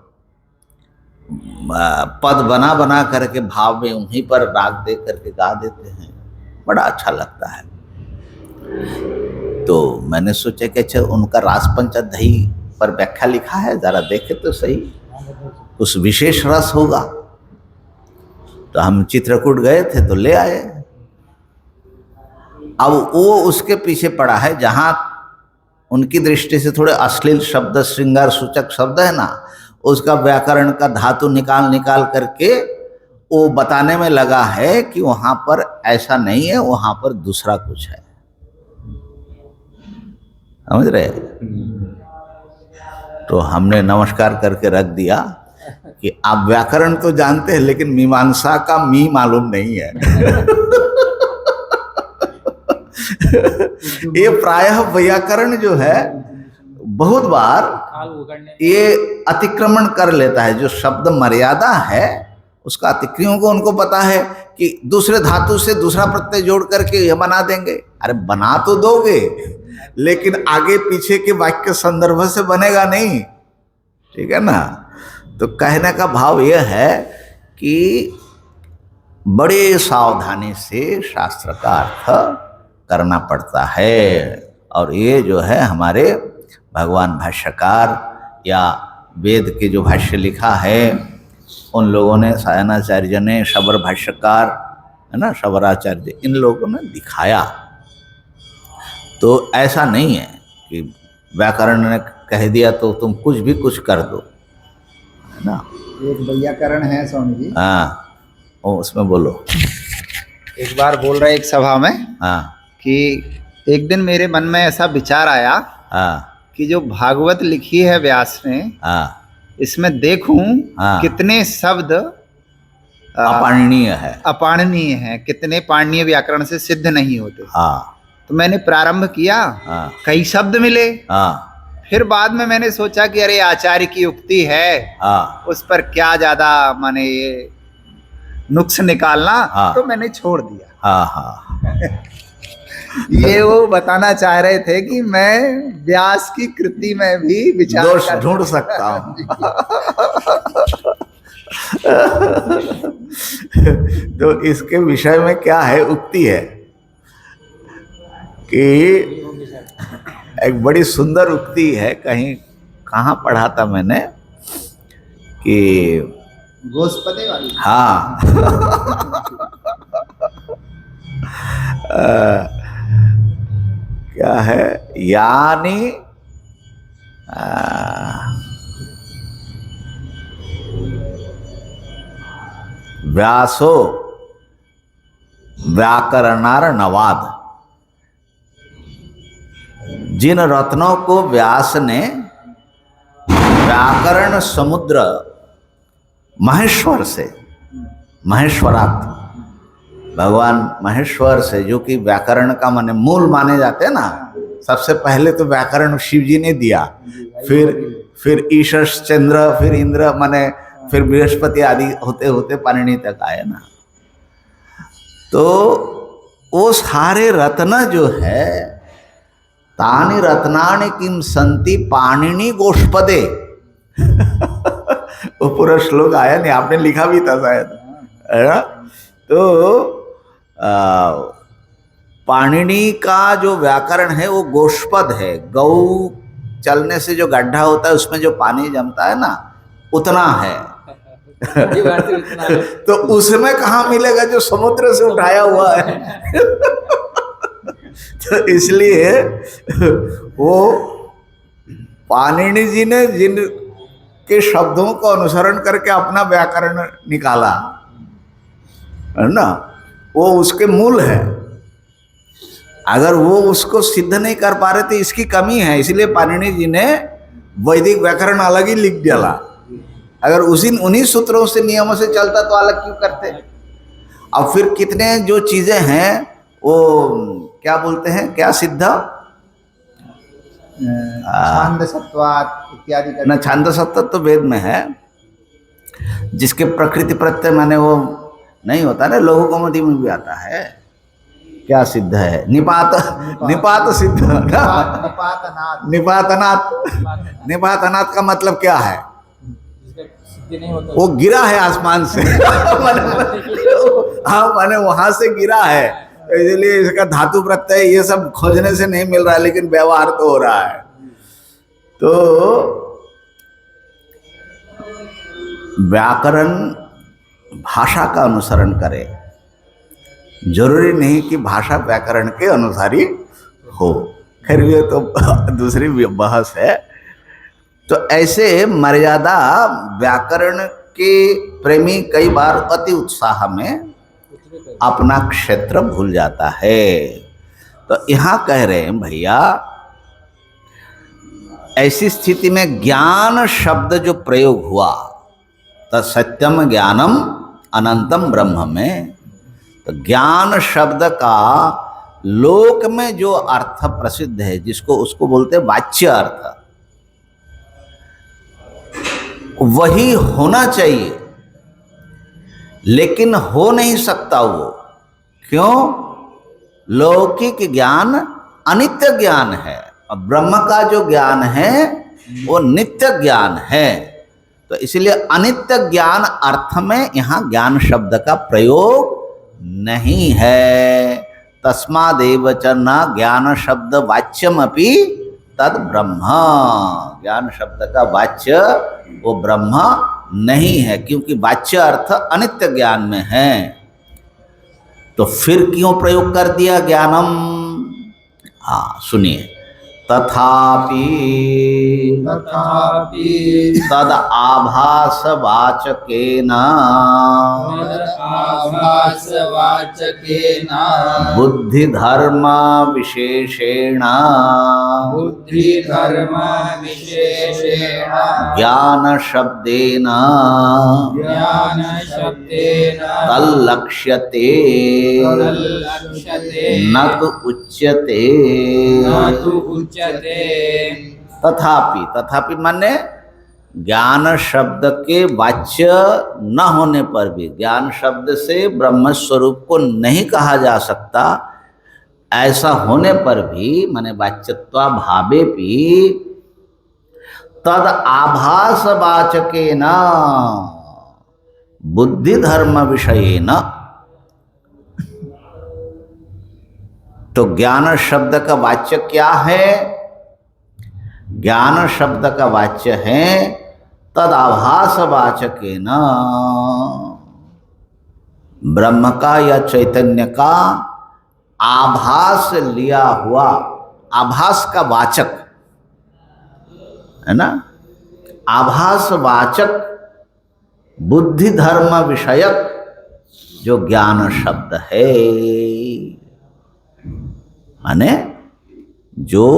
पद बना बना करके भाव में उन्हीं पर राग दे करके गा देते हैं, बड़ा अच्छा लगता है। तो मैंने सोचा कि अच्छा उनका रास पंचाध्यायी पर व्याख्या लिखा है, जरा देखे तो सही, कुछ विशेष रस होगा। तो हम चित्रकूट गए थे तो ले आए। अब वो उसके पीछे पड़ा है जहाँ उनकी दृष्टि से थोड़े अश्लील शब्द, श्रृंगार सूचक शब्द है ना, उसका व्याकरण का धातु निकाल करके वो बताने में लगा है कि वहाँ पर ऐसा नहीं है, वहाँ पर दूसरा कुछ है। समझ रहे? तो हमने नमस्कार करके रख दिया कि आप व्याकरण तो जानते हैं लेकिन मीमांसा का मी मालूम नहीं है। ये प्रायः व्याकरण जो है बहुत बार ये अतिक्रमण कर लेता है, जो शब्द मर्यादा है उसका अतिक्रमण को उनको पता है कि दूसरे धातु से दूसरा प्रत्यय जोड़ करके यह बना देंगे। अरे बना तो दोगे, लेकिन आगे पीछे के वाक्य संदर्भ से बनेगा नहीं, ठीक है ना। तो कहने का भाव यह है कि बड़े सावधानी से शास्त्र का अर्थ करना पड़ता है। और ये जो है हमारे भगवान भाष्यकार या वेद के जो भाष्य लिखा है उन लोगों ने, सायणाचार्य ने, शबर भाष्यकार है ना, शबराचार्य, इन लोगों ने दिखाया। तो ऐसा नहीं है कि व्याकरण ने कह दिया तो तुम कुछ भी कुछ कर दो, है ना। एक वैयाकरण है स्वामी जी, हाँ, उसमें बोलो। एक बार बोल रहे एक सभा में हाँ कि एक दिन मेरे मन में ऐसा विचार आया हाँ कि जो भागवत लिखी है व्यास ने, हाँ, इसमें देखूं हाँ। कितने शब्द अपाणनीय है। अपाणनीय हैं, कितने पाणनीय व्याकरण से सिद्ध नहीं होते। हाँ तो मैंने प्रारंभ किया, हाँ कई शब्द मिले। हाँ फिर बाद में मैंने सोचा कि अरे आचार्य की उक्ति है, हाँ उस पर क्या ज्यादा माने ये नुक्स निकालना, हाँ। तो मैंने छोड़ दिया। हाँ हाँ ये वो बताना चाह रहे थे कि मैं व्यास की कृति में भी विचार दोष कर ढूंढ सकता हूँ। तो इसके विषय में क्या है, उक्ति है कि एक बड़ी सुंदर उक्ति है, कहीं कहाँ पढ़ा था मैंने कि गोस्पदे वाली। हाँ क्या है, यानी व्यासो व्याकरणार नवाद, जिन रत्नों को व्यास ने व्याकरण समुद्र महेश्वर से, महेश्वरात, भगवान महेश्वर से, जो कि व्याकरण का माने मूल माने जाते हैं ना, सबसे पहले तो व्याकरण शिव जी ने दिया, फिर ईशस चंद्र, फिर इंद्र, माने फिर बृहस्पति आदि होते होते पाणिनि तक आए ना। तो वो सारे रत्न जो है, तानि रत्नानि किम संति पाणिनि गोष्पदे। वो पूरा श्लोक आया नहीं, आपने लिखा भी था शायद, है ना। तो पाणिनि का जो व्याकरण है वो गोष्पद है। गौ चलने से जो गड्ढा होता है उसमें जो पानी जमता है ना, उतना है। तो उसमें कहाँ मिलेगा जो समुद्र से उठाया हुआ है। तो इसलिए वो पाणिनि जी ने जिन के शब्दों को अनुसरण करके अपना व्याकरण निकाला है ना, वो उसके मूल है। अगर वो उसको सिद्ध नहीं कर पा रहे थे, इसकी कमी है, इसलिए पाणिनि जी ने वैदिक व्याकरण अलग ही लिख दिया। अगर उन्हीं सूत्रों से, नियमों से चलता तो अलग क्यों करते। अब फिर कितने जो चीजें हैं वो क्या बोलते हैं, क्या सिद्ध, छांद सत्वात इत्यादि का। न छांद सत्व तो वेद में है, जिसके प्रकृति प्रत्यय माने वो नहीं होता ना, लघु कौमुदी में भी आता है। क्या सिद्ध है, निपात सिद्ध, निपातनाथ। निपातनाथ। निपातनाथ का मतलब क्या है, नहीं होता, वो गिरा है आसमान से। हाँ माने वहां से गिरा है, इसलिए इसका धातु प्रत्यय ये सब खोजने से नहीं मिल रहा है, लेकिन व्यवहार तो हो रहा है। तो व्याकरण भाषा का अनुसरण करे, जरूरी नहीं कि भाषा व्याकरण के अनुसारी हो। खैर ये तो दूसरी बहस है। तो ऐसे मर्यादा व्याकरण के प्रेमी कई बार अति उत्साह में अपना क्षेत्र भूल जाता है। तो यहाँ कह रहे हैं भैया, ऐसी स्थिति में ज्ञान शब्द जो प्रयोग हुआ, तो सत्यम ज्ञानम अनंतम ब्रह्म में, तो ज्ञान शब्द का लोक में जो अर्थ प्रसिद्ध है, जिसको उसको बोलते हैं वाच्य अर्थ, वही होना चाहिए। लेकिन हो नहीं सकता वो। क्यों? लौकिक ज्ञान अनित्य ज्ञान है और ब्रह्म का जो ज्ञान है वो नित्य ज्ञान है। तो इसलिए अनित्य ज्ञान अर्थ में यहाँ ज्ञान शब्द का प्रयोग नहीं है। तस्मादेव च न ज्ञान शब्द वाच्यमपि तद ब्रह्म। ज्ञान शब्द का वाच्य वो ब्रह्म नहीं है, क्योंकि वाच्य अर्थ अनित्य ज्ञान में है। तो फिर क्यों प्रयोग कर दिया ज्ञानम? हाँ सुनिए। तथापि तद आभास वाचकेन बुद्धि धर्म विशेषेण ज्ञान शब्देन तल्लक्ष्यते न तु उच्यते। तथापि, तथापि माने ज्ञान शब्द के वाच्य न होने पर भी, ज्ञान शब्द से ब्रह्म स्वरूप को नहीं कहा जा सकता, ऐसा होने पर भी माने वाच्यत्वा भावे भी तद आभास वाचकेन बुद्धि धर्म विषयेन। तो ज्ञान शब्द का वाच्य क्या है? ज्ञान शब्द का वाच्य है तद आभास वाचकेन, ब्रह्म का या चैतन्य का आभास लिया हुआ, आभास का वाचक है ना, आभास वाचक बुद्धि धर्म विषयक जो ज्ञान शब्द है, माने जो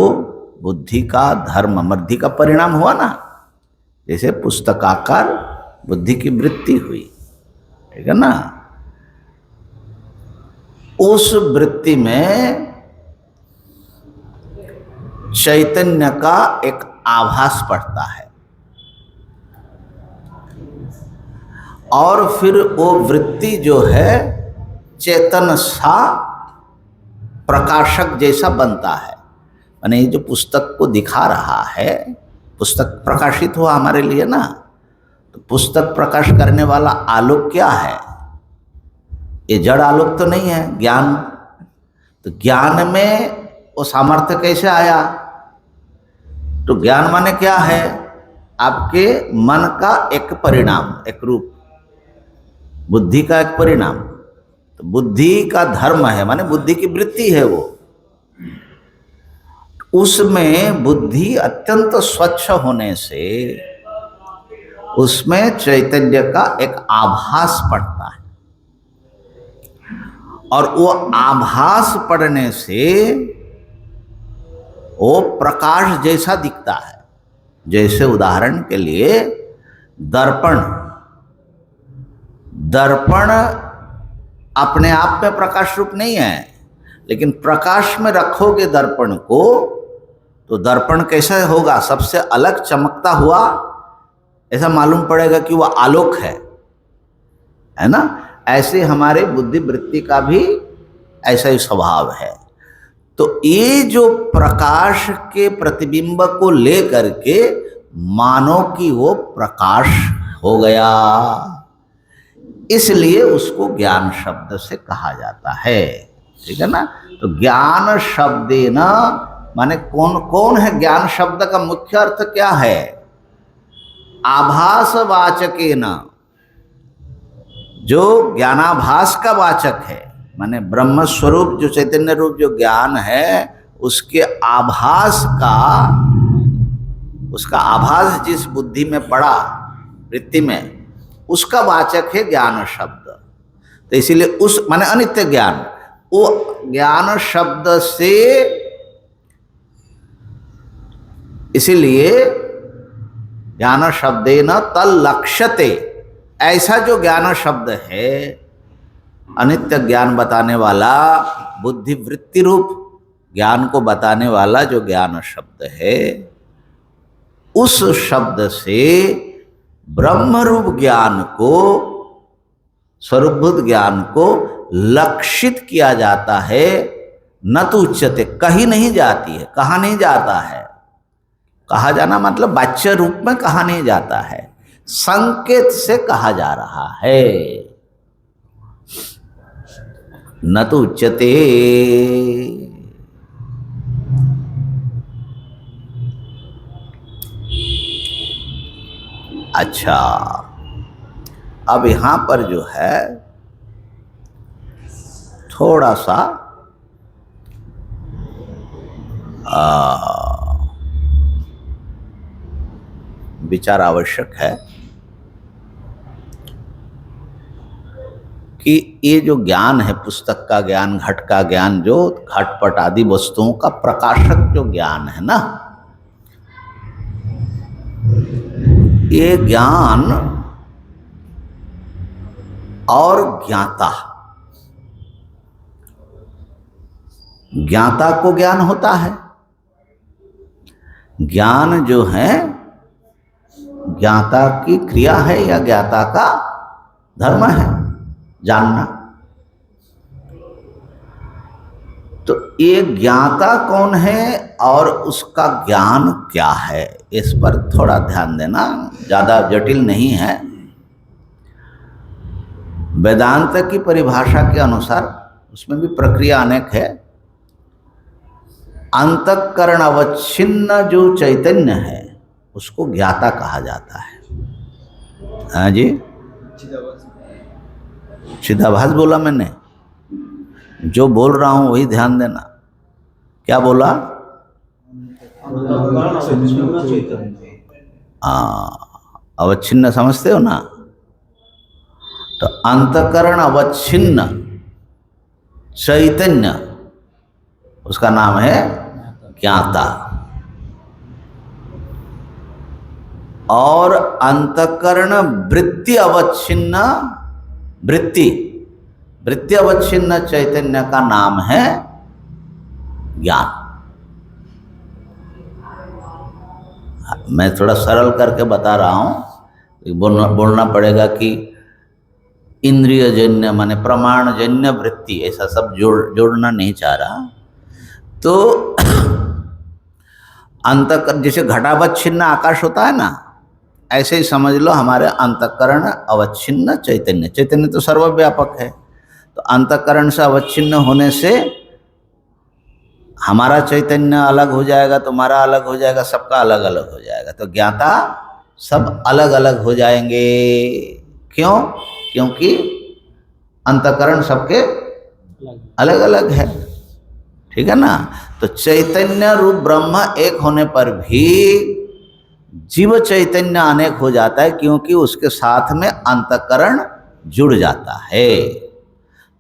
बुद्धि का धर्म, मर्धि का परिणाम हुआ ना, जैसे पुस्तकाकार बुद्धि की वृत्ति हुई, ठीक है ना, उस वृत्ति में चैतन्य का एक आभास पड़ता है और फिर वो वृत्ति जो है चेतन सा प्रकाशक जैसा बनता है। माने ये जो पुस्तक को दिखा रहा है, पुस्तक प्रकाशित हुआ हमारे लिए ना, तो पुस्तक प्रकाश करने वाला आलोक क्या है? ये जड़ आलोक तो नहीं है, ज्ञान। तो ज्ञान में वो सामर्थ्य कैसे आया? तो ज्ञान माने क्या है? आपके मन का एक परिणाम, एक रूप, बुद्धि का एक परिणाम। तो बुद्धि का धर्म है, माने बुद्धि की वृत्ति है वो। उसमें बुद्धि अत्यंत स्वच्छ होने से उसमें चैतन्य का एक आभास पड़ता है और वो आभास पड़ने से वो प्रकाश जैसा दिखता है। जैसे उदाहरण के लिए दर्पण, दर्पण अपने आप में प्रकाश रूप नहीं है, लेकिन प्रकाश में रखोगे दर्पण को तो दर्पण कैसा होगा? सबसे अलग चमकता हुआ ऐसा मालूम पड़ेगा कि वह आलोक है ना। ऐसे हमारे बुद्धि वृत्ति का भी ऐसा ही स्वभाव है। तो ये जो प्रकाश के प्रतिबिंब को लेकर के मानो कि वो प्रकाश हो गया, इसलिए उसको ज्ञान शब्द से कहा जाता है, ठीक है ना। तो ज्ञान शब्देन माने कौन कौन है? ज्ञान शब्द का मुख्य अर्थ क्या है? आभास वाचकेन, जो ज्ञानाभास का वाचक है, माने ब्रह्म स्वरूप जो चैतन्य रूप जो ज्ञान है उसके आभास का, उसका आभास जिस बुद्धि में पड़ा, वृत्ति में, उसका वाचक है ज्ञान शब्द। तो इसीलिए उस माने अनित्य ज्ञान, वो ज्ञान शब्द से, इसीलिए ज्ञान शब्देन तल्लक्ष्यते, ऐसा जो ज्ञान शब्द है, अनित्य ज्ञान बताने वाला, बुद्धि वृत्ति रूप ज्ञान को बताने वाला जो ज्ञान शब्द है, उस शब्द से ब्रह्म रूप ज्ञान को स्वरूपभूत ज्ञान को लक्षित किया जाता है, न तो उच्चते, कहीं नहीं जाती है, कहा नहीं जाता है। कहा जाना मतलब वाच्य रूप में कहा नहीं जाता है, संकेत से कहा जा रहा है। न तो उच्चते। अच्छा, अब यहां पर जो है थोड़ा सा विचार आवश्यक है कि ये जो ज्ञान है, पुस्तक का ज्ञान, घट का ज्ञान, जो घटपट आदि वस्तुओं का प्रकाशक जो ज्ञान है ना, ये ज्ञान और ज्ञाता, ज्ञाता को ज्ञान होता है। ज्ञान जो है ज्ञाता की क्रिया है या ज्ञाता का धर्म है, जानना। तो ये ज्ञाता कौन है और उसका ज्ञान क्या है, इस पर थोड़ा ध्यान देना, ज्यादा जटिल नहीं है। वेदांत की परिभाषा के अनुसार, उसमें भी प्रक्रिया अनेक है, अंतःकरण अवच्छिन्न जो चैतन्य है उसको ज्ञाता कहा जाता है। हाँ जी, चिदाभास बोला मैंने, जो बोल रहा हूं वही ध्यान देना। क्या बोला? अवच्छिन्न समझते हो ना? तो अंतःकरण अवच्छिन्न चैतन्य, उसका नाम है ज्ञाता। और अंतःकरण वृत्ति अवच्छिन्न, वृत्ति अवच्छिन्न चैतन्य का नाम है ज्ञान। मैं थोड़ा सरल करके बता रहा हूं, बोलना पड़ेगा कि इंद्रियजन्य माने प्रमाणजन्य वृत्ति, ऐसा सब जोड़ना नहीं चाह रहा। तो अंतःकरण, जैसे घटावच्छिन्न आकाश होता है ना, ऐसे ही समझ लो हमारे अंतःकरण अवच्छिन्न चैतन्य। चैतन्य तो सर्वव्यापक है, तो अंतःकरण से अवच्छिन्न होने से हमारा चैतन्य अलग हो जाएगा, तुम्हारा अलग हो जाएगा, सबका अलग अलग हो जाएगा। तो ज्ञाता सब अलग अलग हो जाएंगे। क्यों? क्योंकि अंतःकरण सबके अलग अलग है, ठीक है ना। तो चैतन्य रूप ब्रह्म एक होने पर भी जीव चैतन्य अनेक हो जाता है, क्योंकि उसके साथ में अंतःकरण जुड़ जाता है।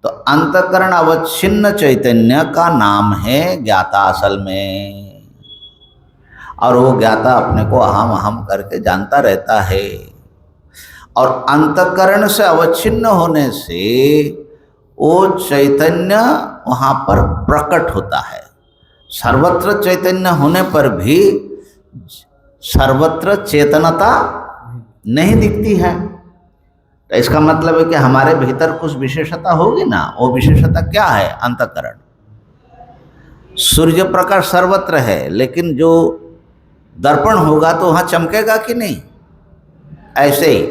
तो अंतःकरण अवच्छिन्न चैतन्य का नाम है ज्ञाता असल में, और वो ज्ञाता अपने को अहम अहम करके जानता रहता है। और अंतःकरण से अवच्छिन्न होने से वो चैतन्य वहाँ पर प्रकट होता है। सर्वत्र चैतन्य होने पर भी सर्वत्र चेतनता नहीं दिखती है। तो इसका मतलब है कि हमारे भीतर कुछ विशेषता होगी ना। वो विशेषता क्या है? अंतःकरण। सूर्य प्रकाश सर्वत्र है, लेकिन जो दर्पण होगा तो वहाँ चमकेगा कि नहीं? ऐसे ही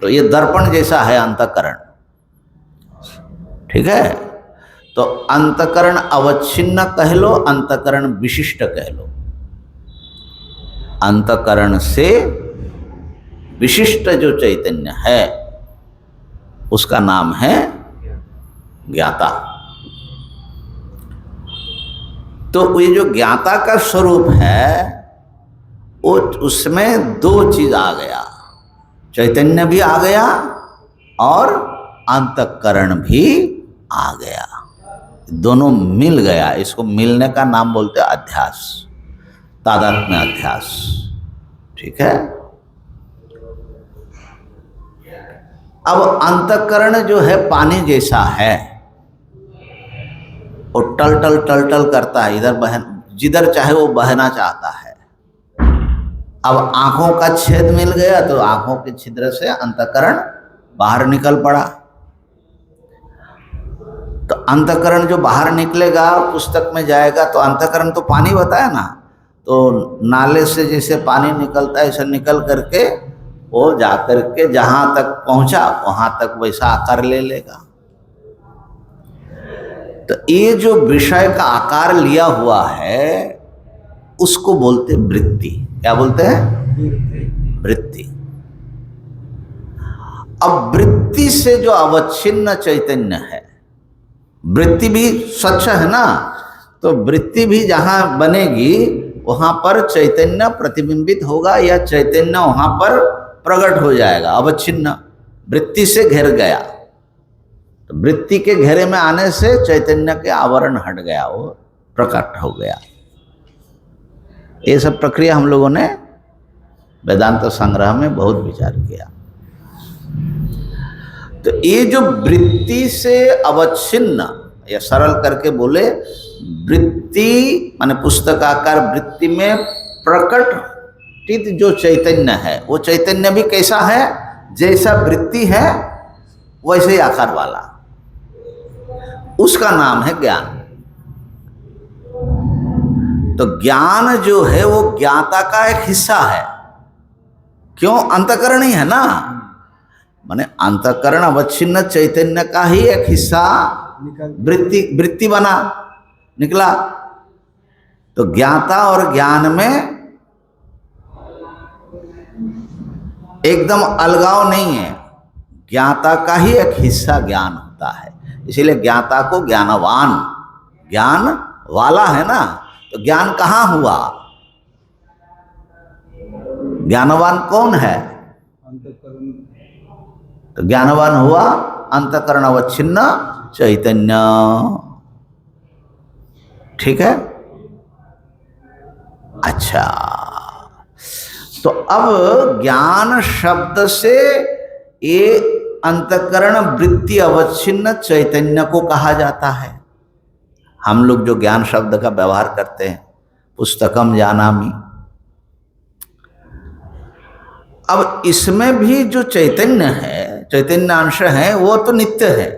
तो ये दर्पण जैसा है अंतःकरण, ठीक है। तो अंतःकरण अवच्छिन्न कह लो, अंतःकरण विशिष्ट कह लो। अंतःकरण से विशिष्ट जो चैतन्य है उसका नाम है ज्ञाता। तो ये जो ज्ञाता का स्वरूप है वो, उसमें दो चीज आ गया, चैतन्य भी आ गया और अंतःकरण भी आ गया, दोनों मिल गया। इसको मिलने का नाम बोलते हैं अध्यास, तादात्म्य अध्यास, ठीक है। अब अंतःकरण जो है पानी जैसा है, वो टल टल टल टल करता है, इधर बहन, जिधर चाहे वो बहना चाहता है। अब आंखों का छेद मिल गया तो आंखों के छिद्र से अंतःकरण बाहर निकल पड़ा। तो अंतःकरण जो बाहर निकलेगा पुस्तक में जाएगा, तो अंतःकरण तो पानी बताया ना, तो नाले से जैसे पानी निकलता है ऐसा निकल करके वो जा करके जहाँ तक पहुँचा वहाँ तक वैसा आकार ले लेगा। तो ये जो विषय का आकार लिया हुआ है उसको बोलते वृत्ति। क्या बोलते हैं? वृत्ति। अब वृत्ति से जो अवच्छिन्न चैतन्य है, वृत्ति भी स्वच्छ है ना, तो वृत्ति भी जहां बनेगी वहां पर चैतन्य प्रतिबिंबित होगा या चैतन्य वहां पर प्रकट हो जाएगा। अवच्छिन्न वृत्ति से घेर गया, तो वृत्ति के घेरे में आने से चैतन्य के आवरण हट गया, वो प्रकट हो गया। ये सब प्रक्रिया हम लोगों ने वेदांत संग्रह में बहुत विचार किया। तो ये जो वृत्ति से अवच्छिन्न, या सरल करके बोले वृत्ति माने पुस्तकाकार वृत्ति में प्रकटित जो चैतन्य है, वो चैतन्य भी कैसा है? जैसा वृत्ति है वैसे ही आकार वाला, उसका नाम है ज्ञान। तो ज्ञान जो है वो ज्ञाता का एक हिस्सा है। क्यों? अंतःकरण ही है ना, माने अंतःकरण अवच्छिन्न चैतन्य का ही एक हिस्सा वृत्ति बना निकला। तो ज्ञाता और ज्ञान में एकदम अलगाव नहीं है, ज्ञाता का ही एक हिस्सा ज्ञान होता है। इसीलिए ज्ञाता को ज्ञानवान, ज्ञान वाला है ना, तो ज्ञान कहाँ हुआ? ज्ञानवान कौन है? तो ज्ञानवान हुआ अंतःकरण अवच्छिन्न चैतन्य। ठीक है? अच्छा, तो अब ज्ञान शब्द से ये अंतःकरण वृत्ति अवच्छिन्न चैतन्य को कहा जाता है। हम लोग जो ज्ञान शब्द का व्यवहार करते हैं, पुस्तकम जानामि, अब इसमें भी जो चैतन्य है, चैतन्य अंश है, वो तो नित्य है,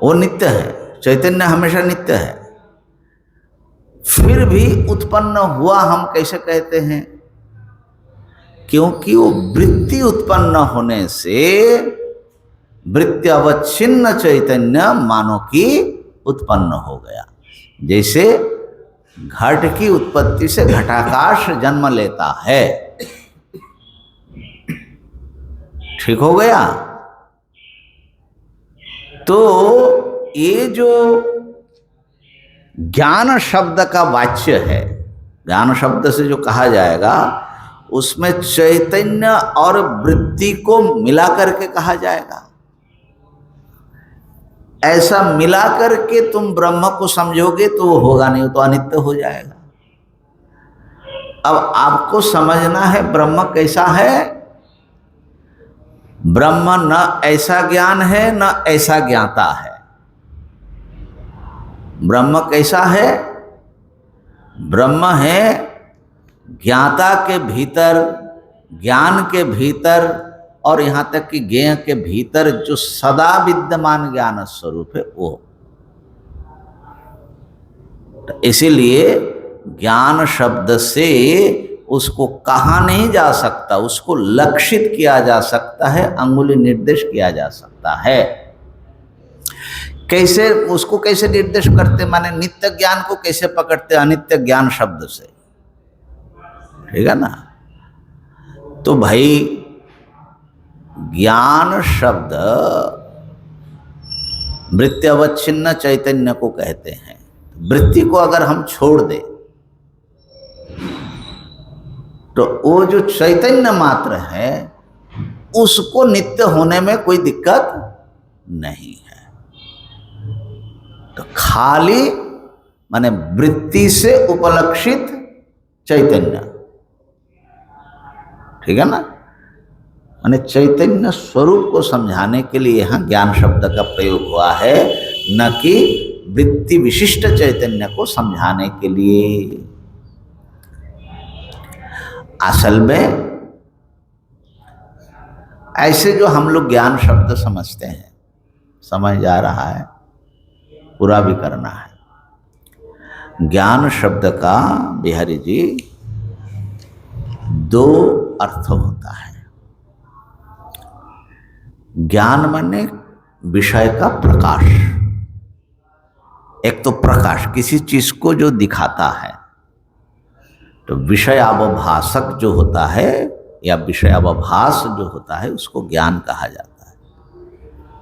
वो नित्य है, चैतन्य हमेशा नित्य है। फिर भी उत्पन्न हुआ हम कैसे कहते हैं? क्योंकि वो वृत्ति उत्पन्न होने से वृत्ति अवच्छिन्न चैतन्य मानो कि उत्पन्न हो गया। जैसे घट की उत्पत्ति से घटाकाश जन्म लेता है, ठीक हो गया। तो ये जो ज्ञान शब्द का वाच्य है, ज्ञान शब्द से जो कहा जाएगा, उसमें चैतन्य और वृत्ति को मिला करके कहा जाएगा। ऐसा मिला करके तुम ब्रह्म को समझोगे तो वो होगा नहीं, तो अनित्य हो जाएगा। अब आपको समझना है ब्रह्म कैसा है। ब्रह्म न ऐसा ज्ञान है न ऐसा ज्ञाता है। ब्रह्म कैसा है? ब्रह्म है ज्ञाता के भीतर, ज्ञान के भीतर, और यहाँ तक कि ज्ञेय के भीतर जो सदा विद्यमान ज्ञान स्वरूप है वो। तो इसीलिए ज्ञान शब्द से उसको कहा नहीं जा सकता, उसको लक्षित किया जा सकता है, अंगुली निर्देश किया जा सकता है। कैसे उसको कैसे निर्देश करते? माने नित्य ज्ञान को कैसे पकड़ते? अनित्य ज्ञान शब्द से, ठीक है ना। तो भाई ज्ञान शब्द वृत्ति अवच्छिन्न चैतन्य को कहते हैं। वृत्ति को अगर हम छोड़ दें तो वो जो चैतन्य मात्र है उसको नित्य होने में कोई दिक्कत नहीं है। तो खाली माने वृत्ति से उपलक्षित चैतन्य, ठीक है ना। माने चैतन्य स्वरूप को समझाने के लिए यहाँ ज्ञान शब्द का प्रयोग हुआ है, न कि वृत्ति विशिष्ट चैतन्य को समझाने के लिए। असल में ऐसे जो हम लोग ज्ञान शब्द समझते हैं, समझ जा रहा है, पूरा भी करना है। ज्ञान शब्द का बिहारी जी दो अर्थ होता है। ज्ञान माने विषय का प्रकाश। एक तो प्रकाश किसी चीज को जो दिखाता है, तो विषय अवभाषक जो होता है या विषय अवभास जो होता है उसको ज्ञान कहा जाता है।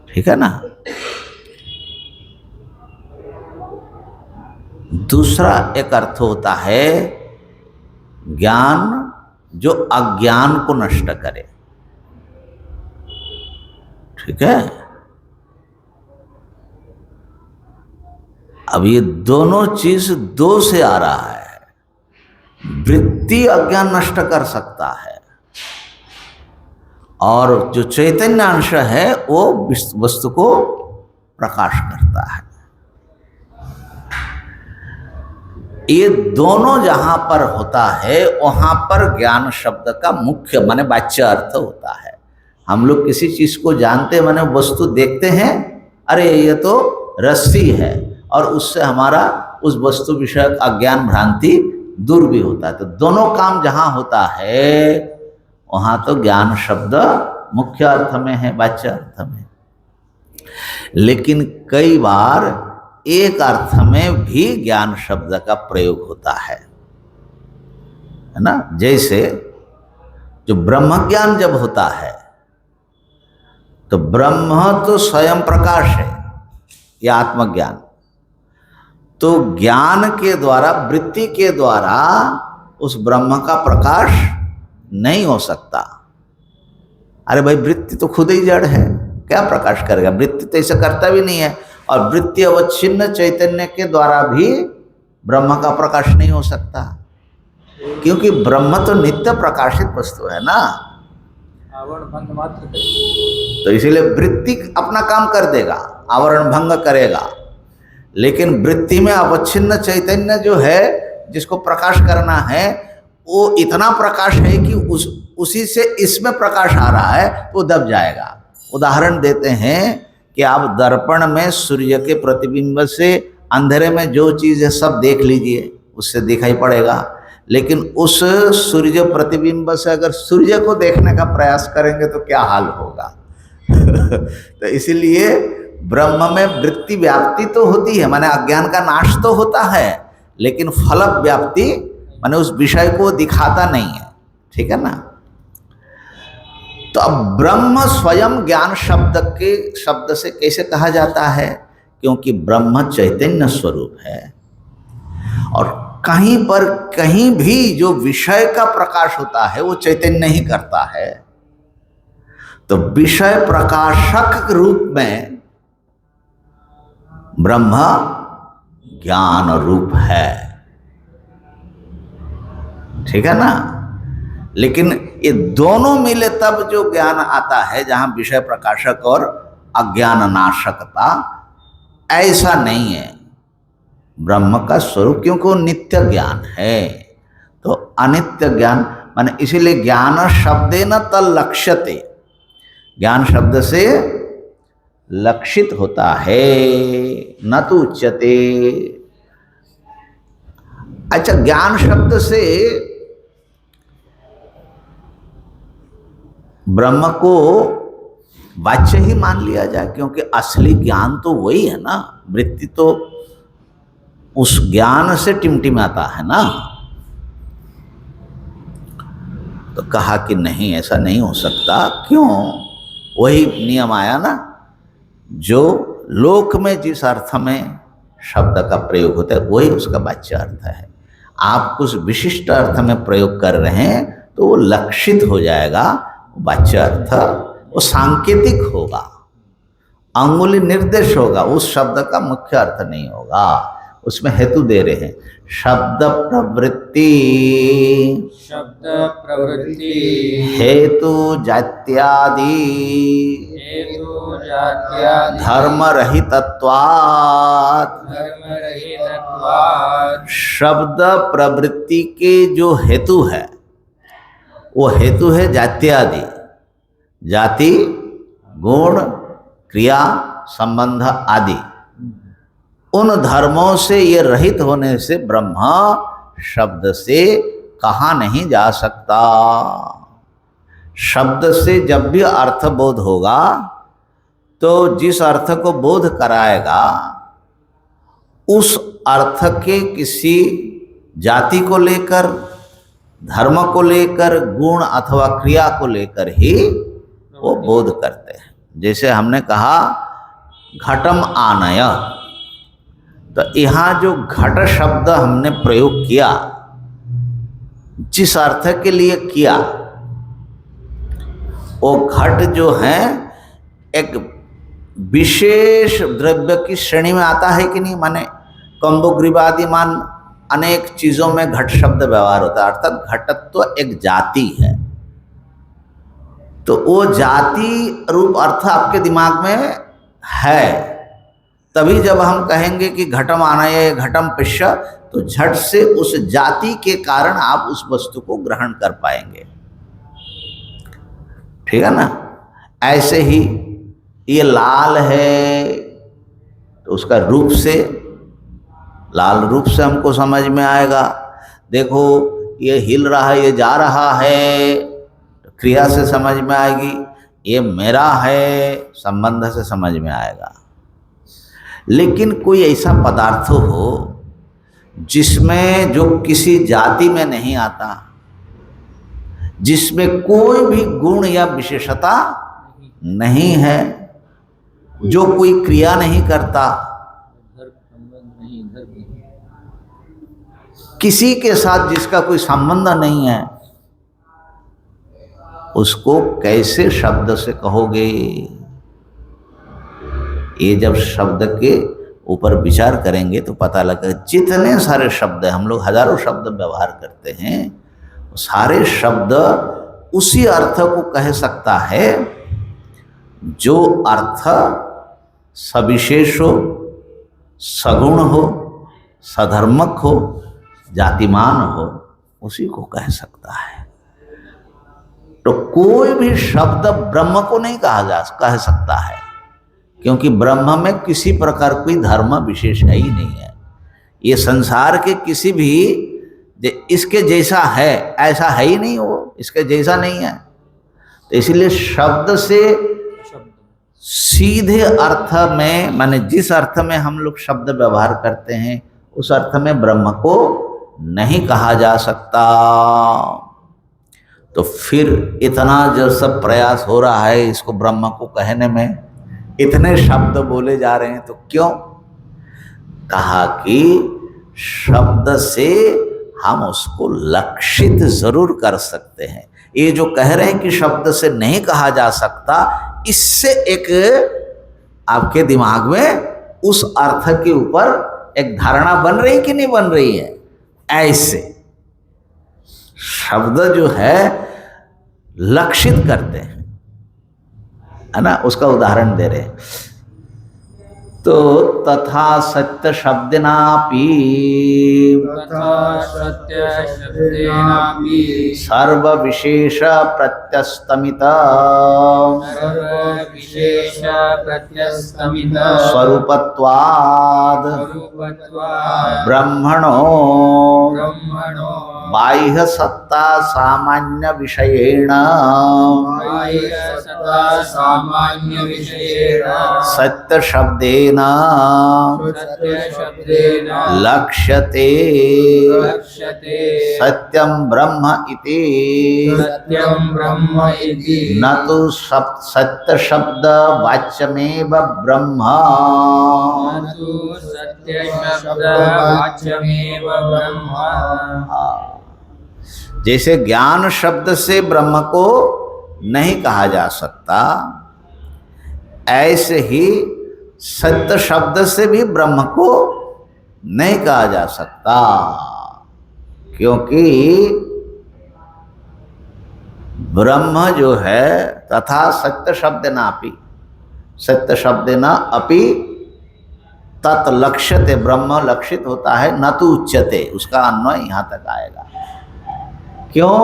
ठीक है ना। दूसरा एक अर्थ होता है ज्ञान जो अज्ञान को नष्ट करे। ठीक है। अब ये दोनों चीज दो से आ रहा है। वृत्ति अज्ञान नष्ट कर सकता है और जो चैतन्य अंश है वो वस्तु को प्रकाश करता है। ये दोनों जहां पर होता है वहां पर ज्ञान शब्द का मुख्य माने वाच्य अर्थ होता है। हम लोग किसी चीज को जानते हैं माने वस्तु देखते हैं, अरे ये तो रस्सी है, और उससे हमारा उस वस्तु विषयक अज्ञान भ्रांति दूर भी होता है। तो दोनों काम जहां होता है वहां तो ज्ञान शब्द मुख्य अर्थ में है, वाच्य अर्थ में। लेकिन कई बार एक अर्थ में भी ज्ञान शब्द का प्रयोग होता है ना। जैसे जो ब्रह्म ज्ञान जब होता है तो ब्रह्म तो स्वयं प्रकाश है, यह आत्मज्ञान। तो ज्ञान के द्वारा, वृत्ति के द्वारा उस ब्रह्म का प्रकाश नहीं हो सकता। अरे भाई वृत्ति तो खुद ही जड़ है, क्या प्रकाश करेगा? वृत्ति तो ऐसा करता भी नहीं है। और वृत्ति अवच्छिन्न चैतन्य के द्वारा भी ब्रह्म का प्रकाश नहीं हो सकता, क्योंकि ब्रह्म तो नित्य प्रकाशित वस्तु है ना। आवरण भंग मात्र तो इसीलिए वृत्ति अपना काम कर देगा, आवरण भंग करेगा, लेकिन वृत्ति में अवच्छिन्न चैतन्य जो है जिसको प्रकाश करना है वो इतना प्रकाश है कि उसी से इसमें प्रकाश आ रहा है तो दब जाएगा। उदाहरण देते हैं कि आप दर्पण में सूर्य के प्रतिबिंब से अंधेरे में जो चीज़ है सब देख लीजिए, उससे दिखाई पड़ेगा। लेकिन उस सूर्य प्रतिबिंब से अगर सूर्य को देखने का प्रयास करेंगे तो क्या हाल होगा। तो इसीलिए ब्रह्म में वृत्ति व्याप्ति तो होती है, माने अज्ञान का नाश तो होता है, लेकिन फल व्याप्ति माने उस विषय को दिखाता नहीं है। ठीक है ना। तो अब ब्रह्म स्वयं ज्ञान शब्द से कैसे कहा जाता है? क्योंकि ब्रह्म चैतन्य स्वरूप है और कहीं पर कहीं भी जो विषय का प्रकाश होता है वो चैतन्य ही करता है। तो विषय प्रकाशक रूप में ब्रह्म ज्ञान रूप है। ठीक है ना। लेकिन ये दोनों मिले तब जो ज्ञान आता है, जहां विषय प्रकाशक और अज्ञान नाशकता, ऐसा नहीं है ब्रह्म का स्वरूप, क्योंकि वो नित्य ज्ञान है। तो अनित्य ज्ञान माने इसीलिए ज्ञान शब्देन तल्लक्ष्यते, ज्ञान शब्द से लक्षित होता है, न तो उच्यते। अच्छा, ज्ञान शब्द से ब्रह्म को वाच्य ही मान लिया जाए, क्योंकि असली ज्ञान तो वही है ना। वृत्ति तो उस ज्ञान से टिमटिमाता है ना। तो कहा कि नहीं, ऐसा नहीं हो सकता। क्यों? वही नियम आया ना, जो लोक में जिस अर्थ में शब्द का प्रयोग होता है वही उसका वाच्य अर्थ है। आप कुछ विशिष्ट अर्थ में प्रयोग कर रहे हैं तो वो लक्षित हो जाएगा, वाच्य अर्थ वो सांकेतिक होगा, अंगुली निर्देश होगा, उस शब्द का मुख्य अर्थ नहीं होगा। उसमें हेतु दे रहे हैं, शब्द प्रवृत्ति हेतु जात्यादि धर्म रहितत्वात्। शब्द प्रवृत्ति के जो हेतु है वो हेतु है जात्यादि, जाति, गुण, क्रिया, संबंध आदि उन धर्मों से ये रहित होने से ब्रह्म शब्द से कहा नहीं जा सकता। शब्द से जब भी अर्थ बोध होगा तो जिस अर्थ को बोध कराएगा उस अर्थ के किसी जाति को लेकर, धर्म को लेकर, गुण अथवा क्रिया को लेकर ही वो बोध करते हैं। जैसे हमने कहा घटम आनय, तो यहाँ जो घट शब्द हमने प्रयोग किया, जिस अर्थ के लिए किया, वो घट जो है एक विशेष द्रव्य की श्रेणी में आता है कि नहीं। माने कंबुग्रीवादिमान अनेक चीजों में घट शब्द व्यवहार होता है, अर्थात घटत्व एक जाति है। तो वो जाति रूप अर्थ आपके दिमाग में है, तभी जब हम कहेंगे कि घटम आनय, घटम पश्य, तो झट से उस जाति के कारण आप उस वस्तु को ग्रहण कर पाएंगे। ठीक है ना। ऐसे ही ये लाल है तो उसका रूप से, लाल रूप से हमको समझ में आएगा। देखो ये हिल रहा है, ये जा रहा है, तो क्रिया से समझ में आएगी। ये मेरा है, संबंध से समझ में आएगा। लेकिन कोई ऐसा पदार्थ हो जिसमें, जो किसी जाति में नहीं आता, जिसमें कोई भी गुण या विशेषता नहीं है, जो कोई क्रिया नहीं करता, किसी के साथ जिसका कोई संबंध नहीं है, उसको कैसे शब्द से कहोगे? ये जब शब्द के ऊपर विचार करेंगे तो पता लगेगा। जितने सारे शब्द हैं, हम लोग हजारों शब्द व्यवहार करते हैं, सारे शब्द उसी अर्थ को कह सकता है जो अर्थ सविशेष हो, सगुण हो, सधर्मक हो, जातिमान हो, उसी को कह सकता है। तो कोई भी शब्द ब्रह्म को नहीं कह सकता है, क्योंकि ब्रह्म में किसी प्रकार कोई धर्म विशेष है ही नहीं है। ये संसार के किसी भी इसके जैसा है ऐसा है ही नहीं, वो इसके जैसा नहीं है। तो इसलिए शब्द से सीधे अर्थ में, माने जिस अर्थ में हम लोग शब्द व्यवहार करते हैं उस अर्थ में ब्रह्म को नहीं कहा जा सकता। तो फिर इतना जो सब प्रयास हो रहा है इसको ब्रह्म को कहने में, इतने शब्द बोले जा रहे हैं, तो क्यों? कहा कि शब्द से हम उसको लक्षित जरूर कर सकते हैं। ये जो कह रहे हैं कि शब्द से नहीं कहा जा सकता, इससे एक आपके दिमाग में उस अर्थ के ऊपर एक धारणा बन रही कि नहीं बन रही है? ऐसे शब्द जो है लक्षित करते हैं, है ना। उसका उदाहरण दे रहे हैं। तो तथा सत्य शब्देनापि सर्व विशेष प्रत्यस्तमित स्वरूपत्वाद ब्रह्मणो बाह्य सत्ता सामान्य विषयेण सत्य शब्देन लक्ष्यते सत्यं ब्रह्म इति न तो सत्य शब्द वाच्यमेव ब्रह्म। जैसे ज्ञान शब्द से ब्रह्म को नहीं कहा जा सकता, ऐसे ही सत्य शब्द से भी ब्रह्म को नहीं कहा जा सकता, क्योंकि ब्रह्म जो है तथा सत्य शब्द नापि, सत्य शब्द न अपि तत् लक्ष्यते, ब्रह्म लक्षित होता है, न तो उच्यते, उसका अन्वय यहाँ तक आएगा। क्यों?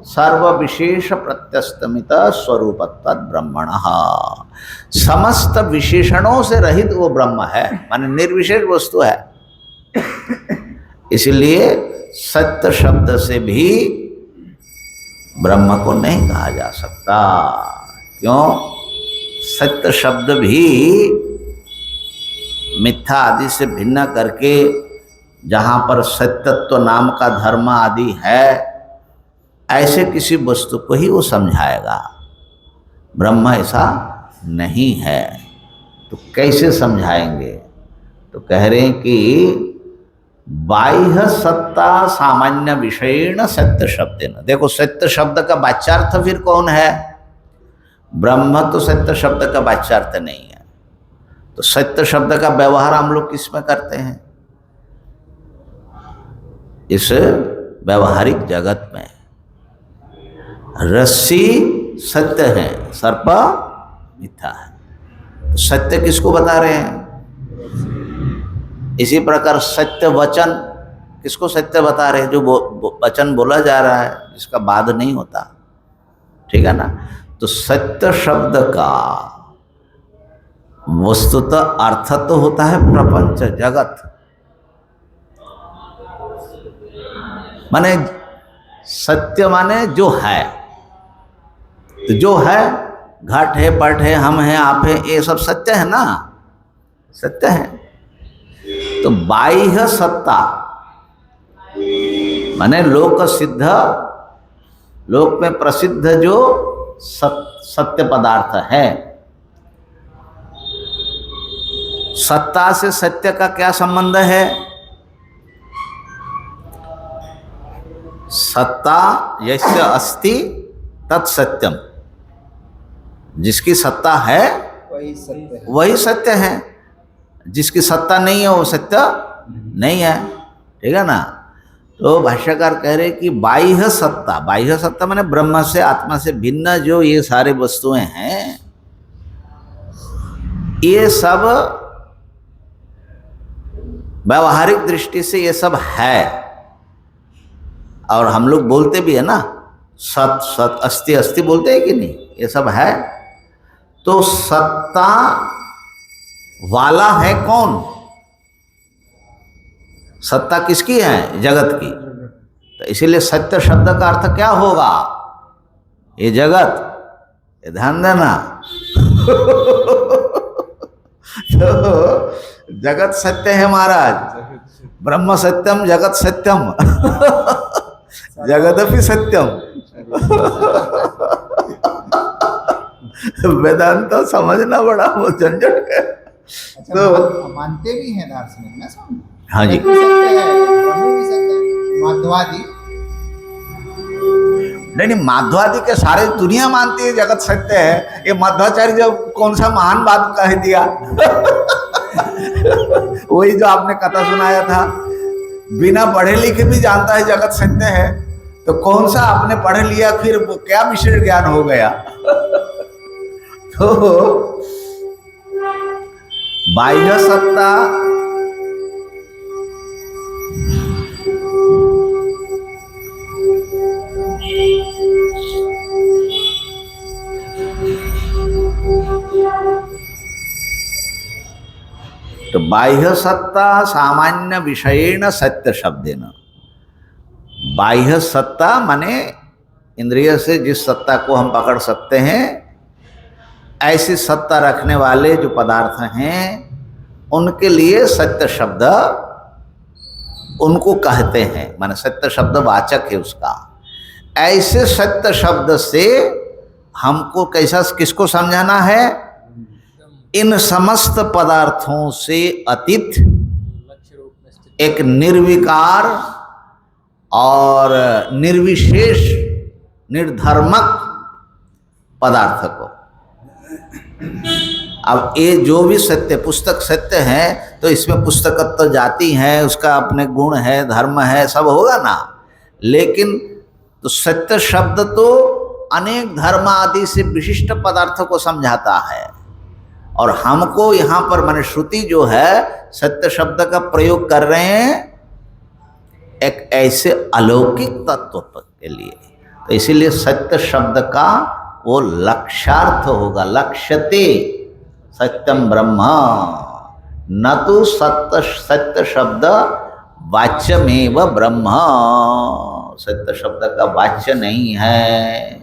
सर्व विशेष प्रत्यस्तमित स्वरूपत्व ब्रह्मणः, समस्त विशेषणों से रहित वो ब्रह्म है, माने निर्विशेष वस्तु है। इसलिए सत्य शब्द से भी ब्रह्म को नहीं कहा जा सकता। क्यों? सत्य शब्द भी मिथ्या आदि से भिन्न करके जहाँ पर सत्यत्व नाम का धर्म आदि है, ऐसे किसी वस्तु को ही वो समझाएगा। ब्रह्म ऐसा नहीं है, तो कैसे समझाएंगे? तो कह रहे हैं कि बाह्य सत्ता सामान्य विषयेण सत्य शब्देन। देखो, सत्य शब्द का वाच्यार्थ फिर कौन है? ब्रह्म तो सत्य शब्द का वाच्यार्थ नहीं है। तो सत्य शब्द का व्यवहार हम लोग किस में करते हैं? इस व्यवहारिक जगत में। रस्सी सत्य है, सर्प मिथ्या है। तो सत्य किसको बता रहे हैं? इसी प्रकार सत्य वचन किसको सत्य बता रहे हैं? जो वचन बोला जा रहा है, जिसका बाद नहीं होता, ठीक है ना। तो सत्य शब्द का वस्तुतः अर्थ तो होता है प्रपंच जगत, माने सत्य माने जो है। तो जो है, घट है, पट है, हम हैं, आप हैं, ये सब सत्य है ना, सत्य है। तो बाह्य सत्ता माने लोक सिद्ध, लोक में प्रसिद्ध जो सत्य पदार्थ है। सत्ता से सत्य का क्या संबंध है? सत्ता यस्य अस्ति तत्सत्यम, जिसकी सत्ता है वही सत्य है, जिसकी सत्ता नहीं है वो सत्य नहीं है, ठीक है ना। तो भाष्यकार कह रहे कि बाह्य सत्ता, बाह्य सत्ता माने ब्रह्म से, आत्मा से भिन्न जो ये सारे वस्तुएं हैं, ये सब व्यावहारिक दृष्टि से ये सब है। और हम लोग बोलते भी है ना, सत सत अस्ति अस्ति बोलते हैं कि नहीं? ये सब है। तो सत्ता वाला है कौन? सत्ता किसकी है? जगत की। तो इसीलिए सत्य शब्द का अर्थ क्या होगा? ये जगत, ये ध्यान देना। तो जगत सत्य है महाराज, ब्रह्म सत्यम जगत सत्यम जगदपि सत्यम। वेदांत समझना बड़ा वो झंझट है। अच्छा, तो मानते भी हैं दार्शनिक ना सब? हाँ जी, सत्य है, ब्रह्म भी सत्य है। माध्वादी नहीं, माध्वादी के सारे दुनिया मानती है जगत सत्य है। ये मध्वाचार्य जो कौन सा महान बात कह दिया वही जो आपने कथा सुनाया था, बिना पढ़े लिखे भी जानता है जगत सत्य है। तो कौन सा आपने पढ़ लिया, फिर क्या विशेष ज्ञान हो गया? तो बाह्य सत्ता तो बाह्य सत्ता सामान्य विषयेण सत्य शब्देन। बाह्य सत्ता माने इंद्रिय से जिस सत्ता को हम पकड़ सकते हैं, ऐसी सत्ता रखने वाले जो पदार्थ हैं उनके लिए सत्य शब्द उनको कहते हैं, माने सत्य शब्द वाचक है उसका। ऐसे सत्य शब्द से हमको कैसा, किसको समझाना है? इन समस्त पदार्थों से अतीत एक निर्विकार और निर्विशेष निर्धर्मक पदार्थ को। अब ये जो भी सत्य, पुस्तक सत्य है तो इसमें पुस्तकत्व जाति है, उसका अपने गुण है, धर्म है, सब होगा ना। लेकिन तो सत्य शब्द तो अनेक धर्म आदि से विशिष्ट पदार्थों को समझाता है। और हमको यहाँ पर माने श्रुति जो है सत्य शब्द का प्रयोग कर रहे हैं एक ऐसे अलौकिक तत्व के लिए। तो इसीलिए सत्य शब्द का वो लक्ष्यार्थ होगा, लक्ष्यते सत्यम ब्रह्म, न तो सत्य शब्द वाच्यमेव ब्रह्म, सत्य शब्द का वाच्य नहीं है।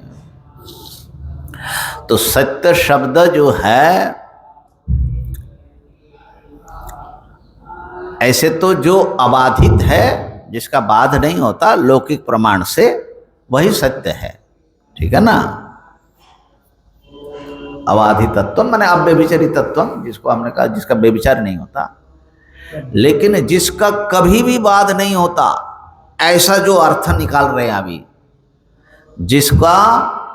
तो सत्य शब्द जो है, ऐसे तो जो अबाधित है, जिसका बाध नहीं होता लौकिक प्रमाण से, वही सत्य है, ठीक है ना। अबाधित तत्व माने अव्यभिचारी तत्व, जिसको हमने कहा जिसका व्यभिचार नहीं होता, लेकिन जिसका कभी भी बाध नहीं होता, ऐसा जो अर्थ निकाल रहे हैं अभी, जिसका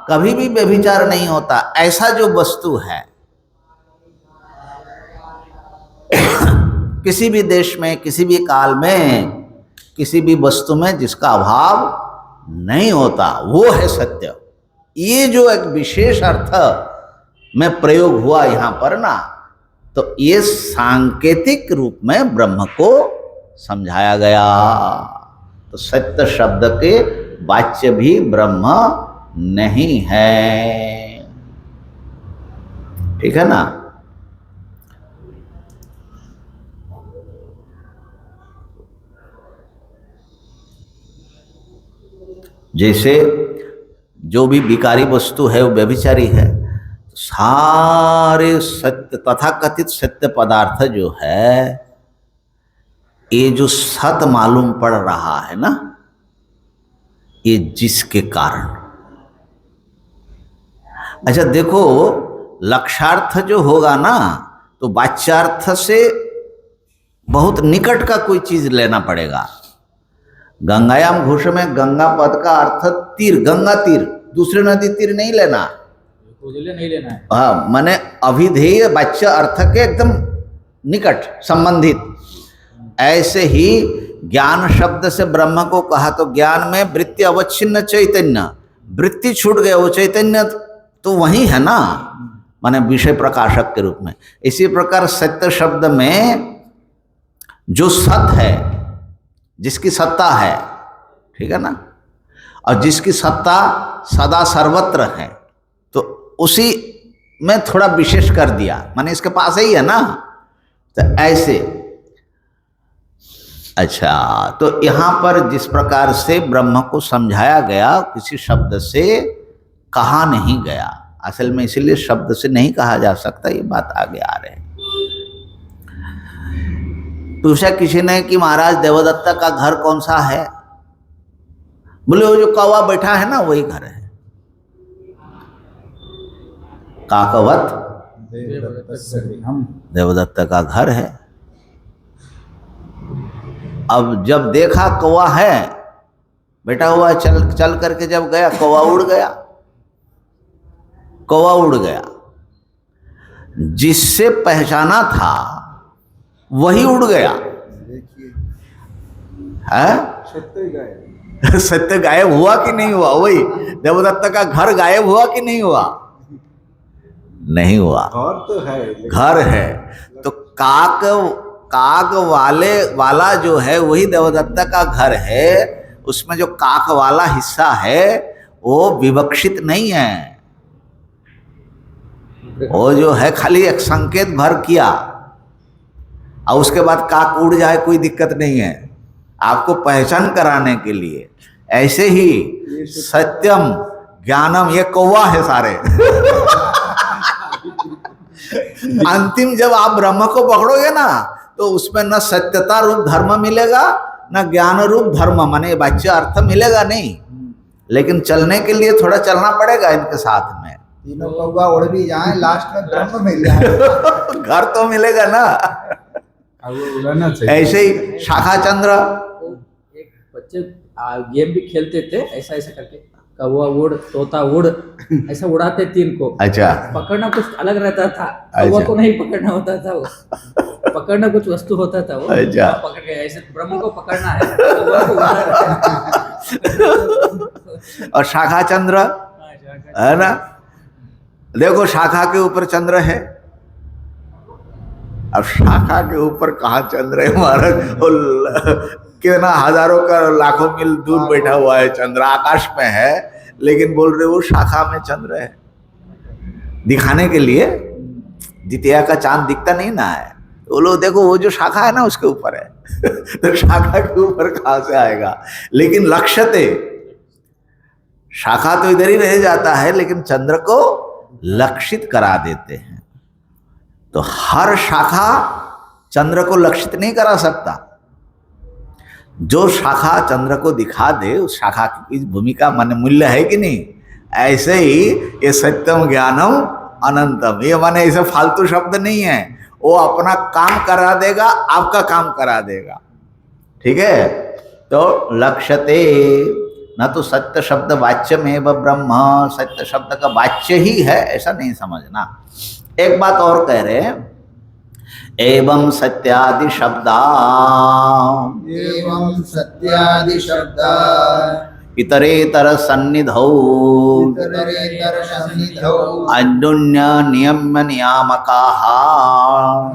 कभी भी व्यभिचार नहीं होता, ऐसा जो वस्तु है, किसी भी देश में, किसी भी काल में, किसी भी वस्तु में जिसका अभाव नहीं होता, वो है सत्य। ये जो एक विशेष अर्थ में प्रयोग हुआ यहाँ पर ना, तो ये सांकेतिक रूप में ब्रह्म को समझाया गया। तो सत्य शब्द के वाच्य भी ब्रह्म नहीं है, ठीक है ना। जैसे जो भी विकारी वस्तु है वो व्यभिचारी है, सारे सत्य तथाकथित सत्य पदार्थ जो है, ये जो सत मालूम पड़ रहा है ना, ये जिसके कारण। अच्छा देखो, लक्ष्यार्थ जो होगा ना, तो वाच्यार्थ से बहुत निकट का कोई चीज लेना पड़ेगा। गंगायाम घोष में गंगा पद का अर्थ तीर, गंगा तीर, दूसरे नदी तीर नहीं लेना, नहीं लेना है। हाँ, माने अभिधेय वाच्य अर्थ के एकदम निकट संबंधित। ऐसे ही ज्ञान शब्द से ब्रह्म को कहा तो ज्ञान में वृत्ति अवच्छिन्न चैतन्य, वृत्ति छूट गया, वो चैतन्य तो वही है ना, माने विषय प्रकाशक के रूप में। इसी प्रकार सत्य शब्द में जो सत है, जिसकी सत्ता है, ठीक है ना, और जिसकी सत्ता सदा सर्वत्र है, तो उसी में थोड़ा विशेष कर दिया, माने इसके पास ही है ना, तो ऐसे। अच्छा, तो यहाँ पर जिस प्रकार से ब्रह्म को समझाया गया, किसी शब्द से कहा नहीं गया। असल में इसीलिए शब्द से नहीं कहा जा सकता, ये बात आगे आ रही है। पूछा किसी ने कि महाराज देवदत्ता का घर कौन सा है? बोले वो जो कौवा बैठा है ना, वही घर है। काकवत देवदत्ता का घर है। अब जब देखा कौवा है बैठा हुआ, चल करके जब गया, कौवा उड़ गया, कौवा उड़ गया। जिससे पहचाना था वही उड़ गया है। सत्य गायब हुआ कि नहीं हुआ? वही देवदत्ता का घर गायब हुआ कि नहीं हुआ? नहीं हुआ। घर तो है, घर है तो काक वाला जो है वही देवदत्ता का घर है। उसमें जो काक वाला हिस्सा है वो विवक्षित नहीं है, वो जो है खाली एक संकेत भर किया, और उसके बाद काक उड़ जाए कोई दिक्कत नहीं है, आपको पहचान कराने के लिए। ऐसे ही सत्यम ज्ञानम, ये कौवा है सारे। अंतिम जब आप ब्रह्म को पकड़ोगे ना, तो उसमें न सत्यता रूप धर्म मिलेगा, न ज्ञान रूप धर्म, माने वाच्य अर्थ मिलेगा नहीं, लेकिन चलने के लिए थोड़ा चलना पड़ेगा इनके साथ में। तीनों कौवा उड़ भी जाए, लास्ट में ब्रह्म मिल जाए। घर तो मिलेगा ना। ऐसे ही शाखा चंद्र, एक बच्चे गेम भी खेलते थे ऐसा ऐसा करके, कौवा उड़, तोता उड़, ऐसा उड़ाते तीन को। अच्छा, पकड़ना कुछ अलग रहता था, कौवा को नहीं पकड़ना होता था, वो पकड़ना कुछ वस्तु होता था, वो अच्छा पकड़ के ऐसे ब्रह्म को पकड़ना है, कौवा को उड़ाना है। और शाखा चंद्र है ना, देखो शाखा के ऊपर चंद्र है, अब शाखा के ऊपर कहाँ चंद्र है महाराज? क्यों ना हजारों का लाखों मील दूर बैठा हुआ है चंद्र, आकाश में है, लेकिन बोल रहे वो शाखा में चंद्र है, दिखाने के लिए। द्वितीया का चांद दिखता नहीं ना है, बोलो देखो वो जो शाखा है ना उसके ऊपर है तो शाखा के ऊपर कहां से आएगा? लेकिन लक्ष्यते, शाखा तो इधर ही रह जाता है, लेकिन चंद्र को लक्षित करा देते हैं। तो हर शाखा चंद्र को लक्षित नहीं करा सकता। जो शाखा चंद्र को दिखा दे उस शाखा की भूमिका माने मूल्य है कि नहीं? ऐसे ही ये सत्यम ज्ञानम अनंतम, ये माने ऐसे फालतू शब्द नहीं है, वो अपना काम करा देगा, आपका काम करा देगा। ठीक है, तो लक्ष्यते न तो सत्य शब्द वाच्य में व ब्रह्म, सत्य शब्द का वाच्य ही है ऐसा नहीं समझना। एक बात और कह रहे हैं, एवं सत्यादि शब्दा, एवं सत्यादि शब्दा इतरेतर सन्निधौ इतरेतर सन्निधौ अन्योन्य नियम्य नियामकाः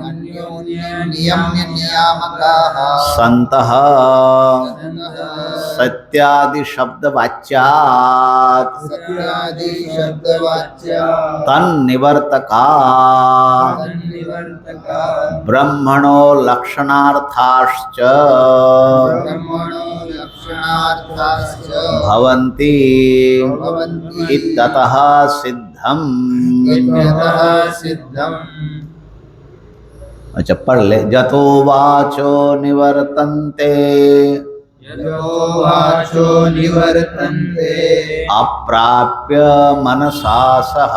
अन्योन्य नियम्य नियामकाः सन्तः सत्यादि शब्द वाच्यात् सत्यादि शब्दवाच्या तन्निवर्तका तन्निवर्तका ब्रह्मणो लक्षणार्थाश्च ब्रह्मणो लक्षणार्थाश्च भवन्ति भवन्ति इत्यतः सिद्धम्। इत्यतः सिद्धम्। अच्छा पढ़ ले, जतो वाचो निवर्तन्ते यतो वाचो निवर्तन्ते अप्राप्य मनसा सह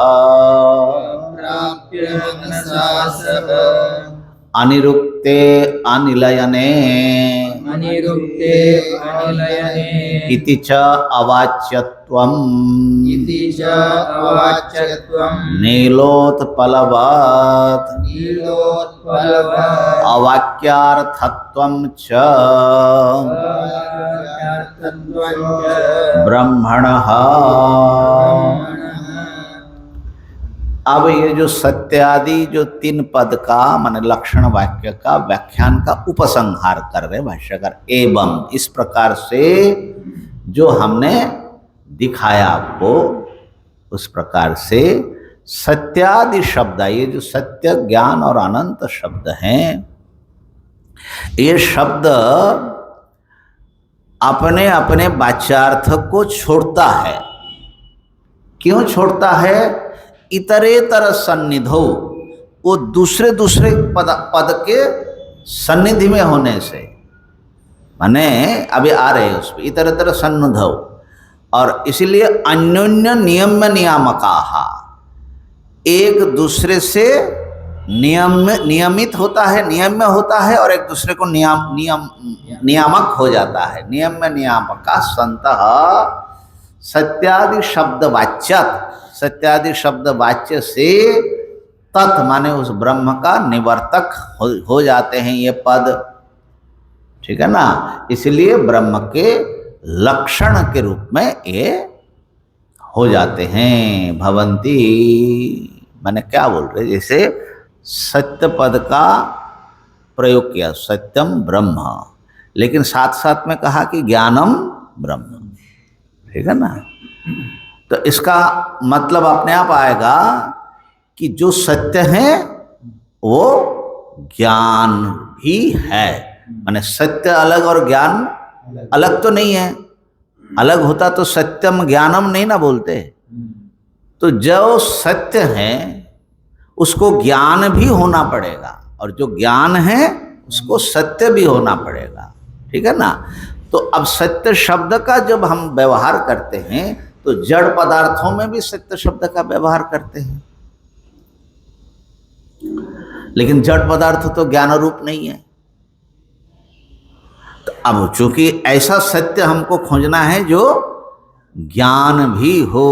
प्राप्य मनसा सह अनिरुक्ते अनिलयने अनिरुक्ते अनिलयने इति च अवाच्यत्वम् इति च अवाच्यत्वम् नीलोत्पलवत् नीलोत्पलवत् अवाक्यार्थत्वं च अवाक्यार्थत्वं च ब्रह्मणः। अब ये जो सत्यादि जो तीन पद का माने लक्षण वाक्य का व्याख्यान का उपसंहार कर रहे भाष्यकार। एवं इस प्रकार से जो हमने दिखाया आपको उस प्रकार से सत्यादि शब्द, ये जो सत्य ज्ञान और अनंत शब्द हैं, ये शब्द अपने अपने वाच्यार्थ को छोड़ता है। क्यों छोड़ता है? इतरेतर सन्निधौ, वो दूसरे दूसरे पद के सन्निधि में होने से, माने अभी आ रहे हैं उस पर इतरेतर सन्निधौ, और इसलिए अन्योन्य नियम्य नियामकाः, एक दूसरे से नियमित होता है, नियम्य होता है, और एक दूसरे को नियामक हो जाता है। नियम्य नियामका संतः सत्यादि शब्द वाच्यत, सत्यादि शब्द वाच्य से तत् माने उस ब्रह्म का निवर्तक हो जाते हैं ये पद। ठीक है ना? इसलिए ब्रह्म के लक्षण के रूप में ये हो जाते हैं। भवंती माने क्या बोल रहे? जैसे सत्य पद का प्रयोग किया, सत्यम ब्रह्म, लेकिन साथ साथ में कहा कि ज्ञानम ब्रह्म। ठीक है ना? तो इसका मतलब अपने आप आएगा कि जो सत्य है वो ज्ञान भी है। माने सत्य अलग और ज्ञान अलग तो नहीं है। अलग होता तो सत्यम ज्ञानम नहीं ना बोलते। तो जो सत्य है उसको ज्ञान भी होना पड़ेगा, और जो ज्ञान है उसको सत्य भी होना पड़ेगा। ठीक है ना? तो अब सत्य शब्द का जब हम व्यवहार करते हैं तो जड़ पदार्थों में भी सत्य शब्द का व्यवहार करते हैं, लेकिन जड़ पदार्थ तो ज्ञान रूप नहीं है। तो अब चूंकि ऐसा सत्य हमको खोजना है जो ज्ञान भी हो,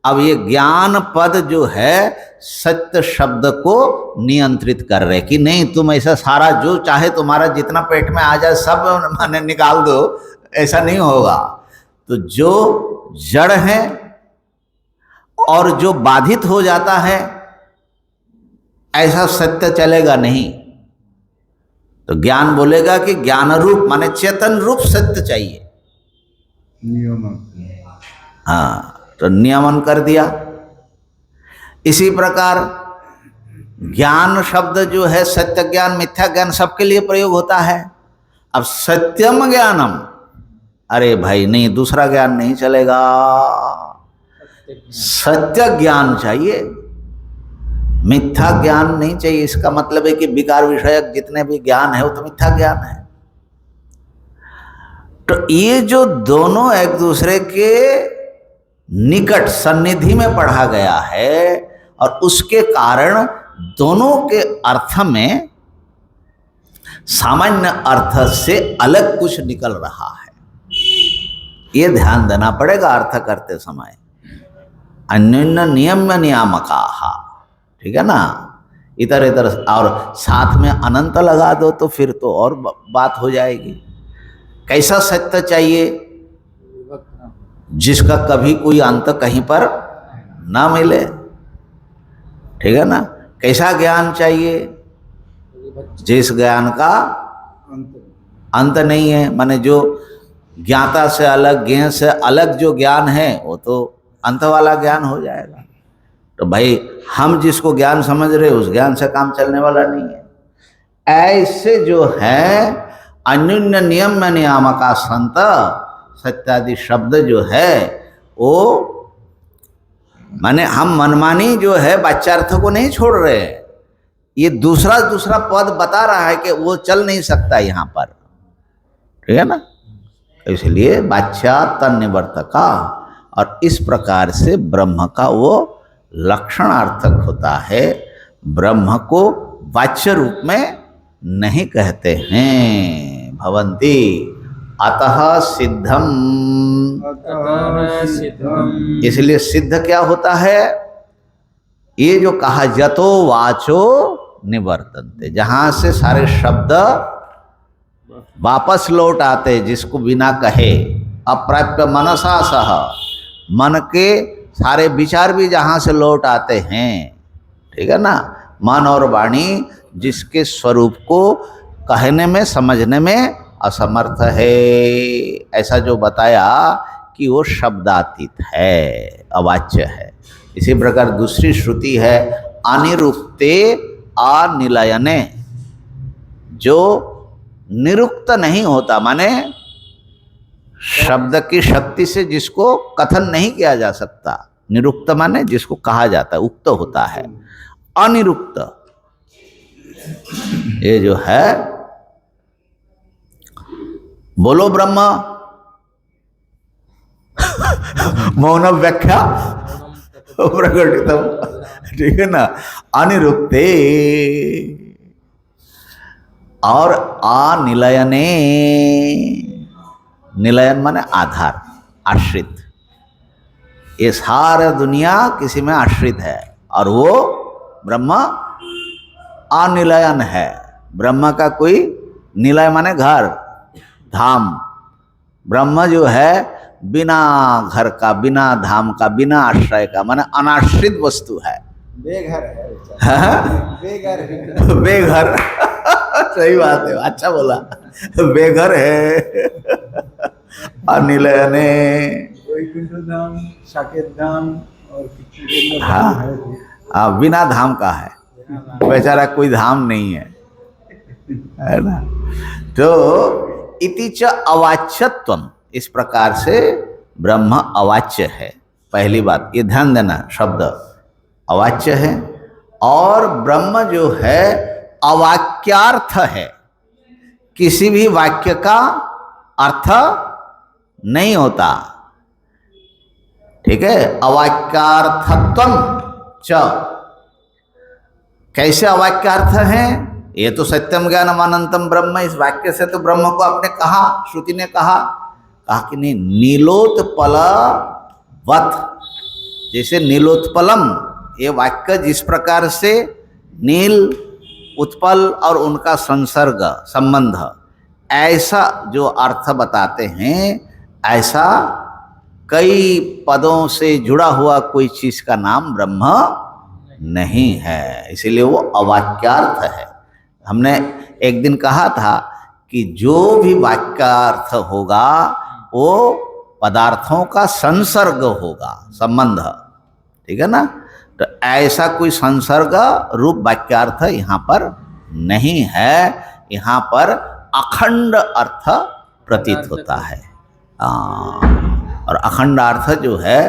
अब ये ज्ञान पद जो है सत्य शब्द को नियंत्रित कर रहे कि नहीं, तुम ऐसा सारा जो चाहे तुम्हारा जितना पेट में आ जाए सब माने निकाल दो, ऐसा नहीं होगा। तो जो जड़ है और जो बाधित हो जाता है ऐसा सत्य चलेगा नहीं। तो ज्ञान बोलेगा कि ज्ञान रूप माने चेतन रूप सत्य चाहिए। हाँ, तो नियमन कर दिया। इसी प्रकार ज्ञान शब्द जो है, सत्य ज्ञान मिथ्या ज्ञान सबके लिए प्रयोग होता है। अब सत्यम ज्ञानम, अरे भाई नहीं, दूसरा ज्ञान नहीं चलेगा, सत्य ज्ञान चाहिए, मिथ्या ज्ञान नहीं चाहिए। इसका मतलब है कि विकार विषयक जितने भी ज्ञान है वो तो मिथ्या ज्ञान है। तो ये जो दोनों एक दूसरे के निकट सन्निधि में पढ़ा गया है और उसके कारण दोनों के अर्थ में सामान्य अर्थ से अलग कुछ निकल रहा है, ये ध्यान देना पड़ेगा अर्थ करते समय। अन्योन्य नियम्य नियामकाः, ठीक है ना, इधर इधर और साथ में अनंत लगा दो तो फिर तो और बात हो जाएगी। कैसा सत्य चाहिए? जिसका कभी कोई अंत कहीं पर ना मिले, ठीक है ना। कैसा ज्ञान चाहिए? जिस ज्ञान का अंत नहीं है, माने जो ज्ञाता से अलग, ज्ञेय से अलग जो ज्ञान है वो तो अंत वाला ज्ञान हो जाएगा। तो भाई हम जिसको ज्ञान समझ रहे उस ज्ञान से काम चलने वाला नहीं है। ऐसे जो है अन्योन्य नियम नियामका संत सत्यादि शब्द जो है वो माने हम मनमानी जो है वाच्यार्थ को नहीं छोड़ रहे हैं, ये दूसरा पद बता रहा है कि वो चल नहीं सकता यहाँ पर, ठीक है ना। इसलिए वाच्या तन्निवर्तका, और इस प्रकार से ब्रह्म का वो लक्षणार्थक होता है। ब्रह्म को वाच्य रूप में नहीं कहते हैं। भवन्ति अतः सिद्धम, इसलिए सिद्ध क्या होता है? ये जो कहा यतो वाचो निवर्तन्ते, जहां से सारे शब्द वापस लौट आते, जिसको बिना कहे अप्राप्य मनसा सह, मन के सारे विचार भी जहां से लौट आते हैं, ठीक है ना। मन और वाणी जिसके स्वरूप को कहने में समझने में असमर्थ है, ऐसा जो बताया कि वो शब्दातीत है, अवाच्य है। इसी प्रकार दूसरी श्रुति है अनिरुक्ते अनिलयने, जो निरुक्त नहीं होता, माने शब्द की शक्ति से जिसको कथन नहीं किया जा सकता। निरुक्त माने जिसको कहा जाता है, उक्त होता है। अनिरुक्त ये जो है, बोलो ब्रह्म मौन व्याख्या प्रकटितम, ठीक है ना। अनिरुक्ते और अनिलयने, निलयन माने आधार, आश्रित। ये सारा दुनिया किसी में आश्रित है और वो ब्रह्म अनिलयन है। ब्रह्म का कोई निलय माने घर, धाम। ब्रह्म जो है बिना घर का, बिना धाम का, बिना आश्रय का, माने अनाश्रित वस्तु है। बेघर है, बेघर सही बात है, अच्छा बोला, बेघर है। अनिलयने, वैकुंठ धाम, साकेत धाम और हाँ, बिना धाम का है, बेचारा कोई धाम नहीं है ना। तो इति च अवाच्यत्वम, इस प्रकार से ब्रह्म अवाच्य है। पहली बात ये ध्यान देना, शब्द अवाच्य है और ब्रह्म जो है अवाक्यार्थ है। किसी भी वाक्य का अर्थ नहीं होता, ठीक है। अवाक्यार्थत्वम च, कैसे अवाक्यार्थ है? ये तो सत्यम ज्ञानम अनंतम ब्रह्म, इस वाक्य से तो ब्रह्म को आपने कहा, श्रुति ने कहा कि नहीं, नीलोत्पल वत, जैसे नीलोत्पलम, ये वाक्य जिस प्रकार से नील, उत्पल और उनका संसर्ग संबंध, ऐसा जो अर्थ बताते हैं, ऐसा कई पदों से जुड़ा हुआ कोई चीज का नाम ब्रह्म नहीं है, इसीलिए वो अवाक्यार्थ है। हमने एक दिन कहा था कि जो भी वाक्यार्थ होगा वो पदार्थों का संसर्ग होगा, संबंध, ठीक है ना। तो ऐसा कोई संसर्ग रूप वाक्यार्थ यहाँ पर नहीं है। यहाँ पर अखंड अर्थ प्रतीत होता है। और अखंड अर्थ जो है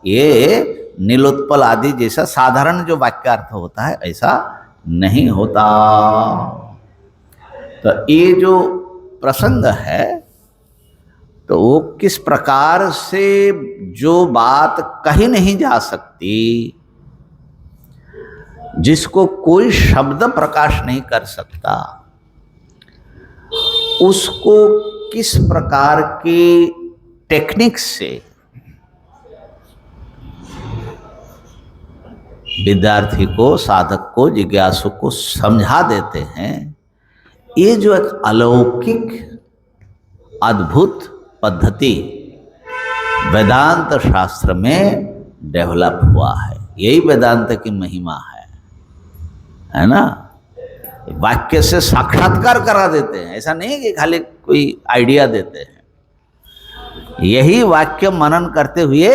ये नीलोत्पल आदि जैसा साधारण जो वाक्यार्थ होता है ऐसा नहीं होता। तो ये जो प्रसंग है तो वो किस प्रकार से जो बात कही नहीं जा सकती, जिसको कोई शब्द प्रकाश नहीं कर सकता, उसको किस प्रकार की टेक्निक से विद्यार्थी को, साधक को, जिज्ञासु को समझा देते हैं, ये जो एक अलौकिक अद्भुत पद्धति वेदांत शास्त्र में डेवलप हुआ है। यही वेदांत की महिमा है ना। वाक्य से साक्षात्कार करा देते हैं, ऐसा नहीं कि खाली कोई आइडिया देते हैं। यही वाक्य मनन करते हुए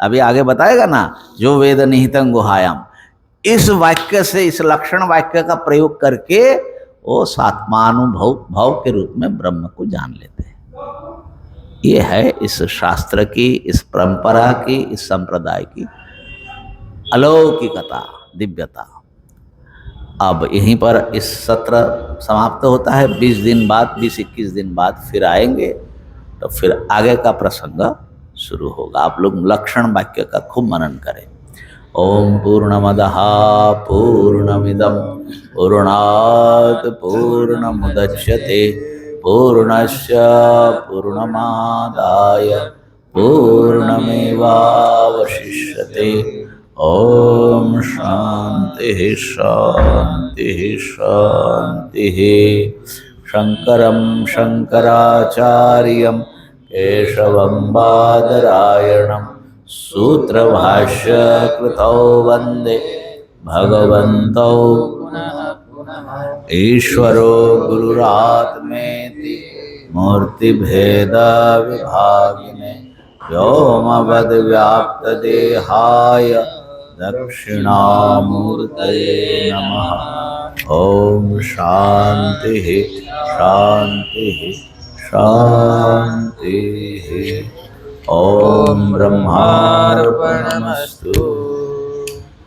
अभी आगे बताएगा ना, जो वेद निहितं गुहायाम, इस वाक्य से, इस लक्षण वाक्य का प्रयोग करके वो सात्मानुभव भाव के रूप में ब्रह्म को जान लेते हैं। ये है इस शास्त्र की, इस परंपरा की, इस संप्रदाय की अलौकिकता, दिव्यता। अब यहीं पर इस सत्र समाप्त होता है। 20 दिन बाद, 20-21 दिन बाद फिर आएंगे तो फिर आगे का प्रसंग शुरू होगा। आप लोग लक्षण वाक्य का खूब मनन करें। ओम पूर्णमदः पूर्णमिदं पूर्णात् पूर्णमुदच्यते पूर्णस्य पूर्णमादाय पूर्णमेवावशिष्यते। ओम शांति शांति शांति। शंकरं शंकराचार्यं केशवं बादरायणं सूत्रभाष्य कृतौ वंदे भगवन्तौ ईश्वरो गुरुरात्मेति मूर्तिभेद विभागिने व्योमवद्व्याप्तदेहाय दक्षिणामूर्तये नमः। ओम शांति शांति शांति। ओम ब्रह्मार्पणमस्तु।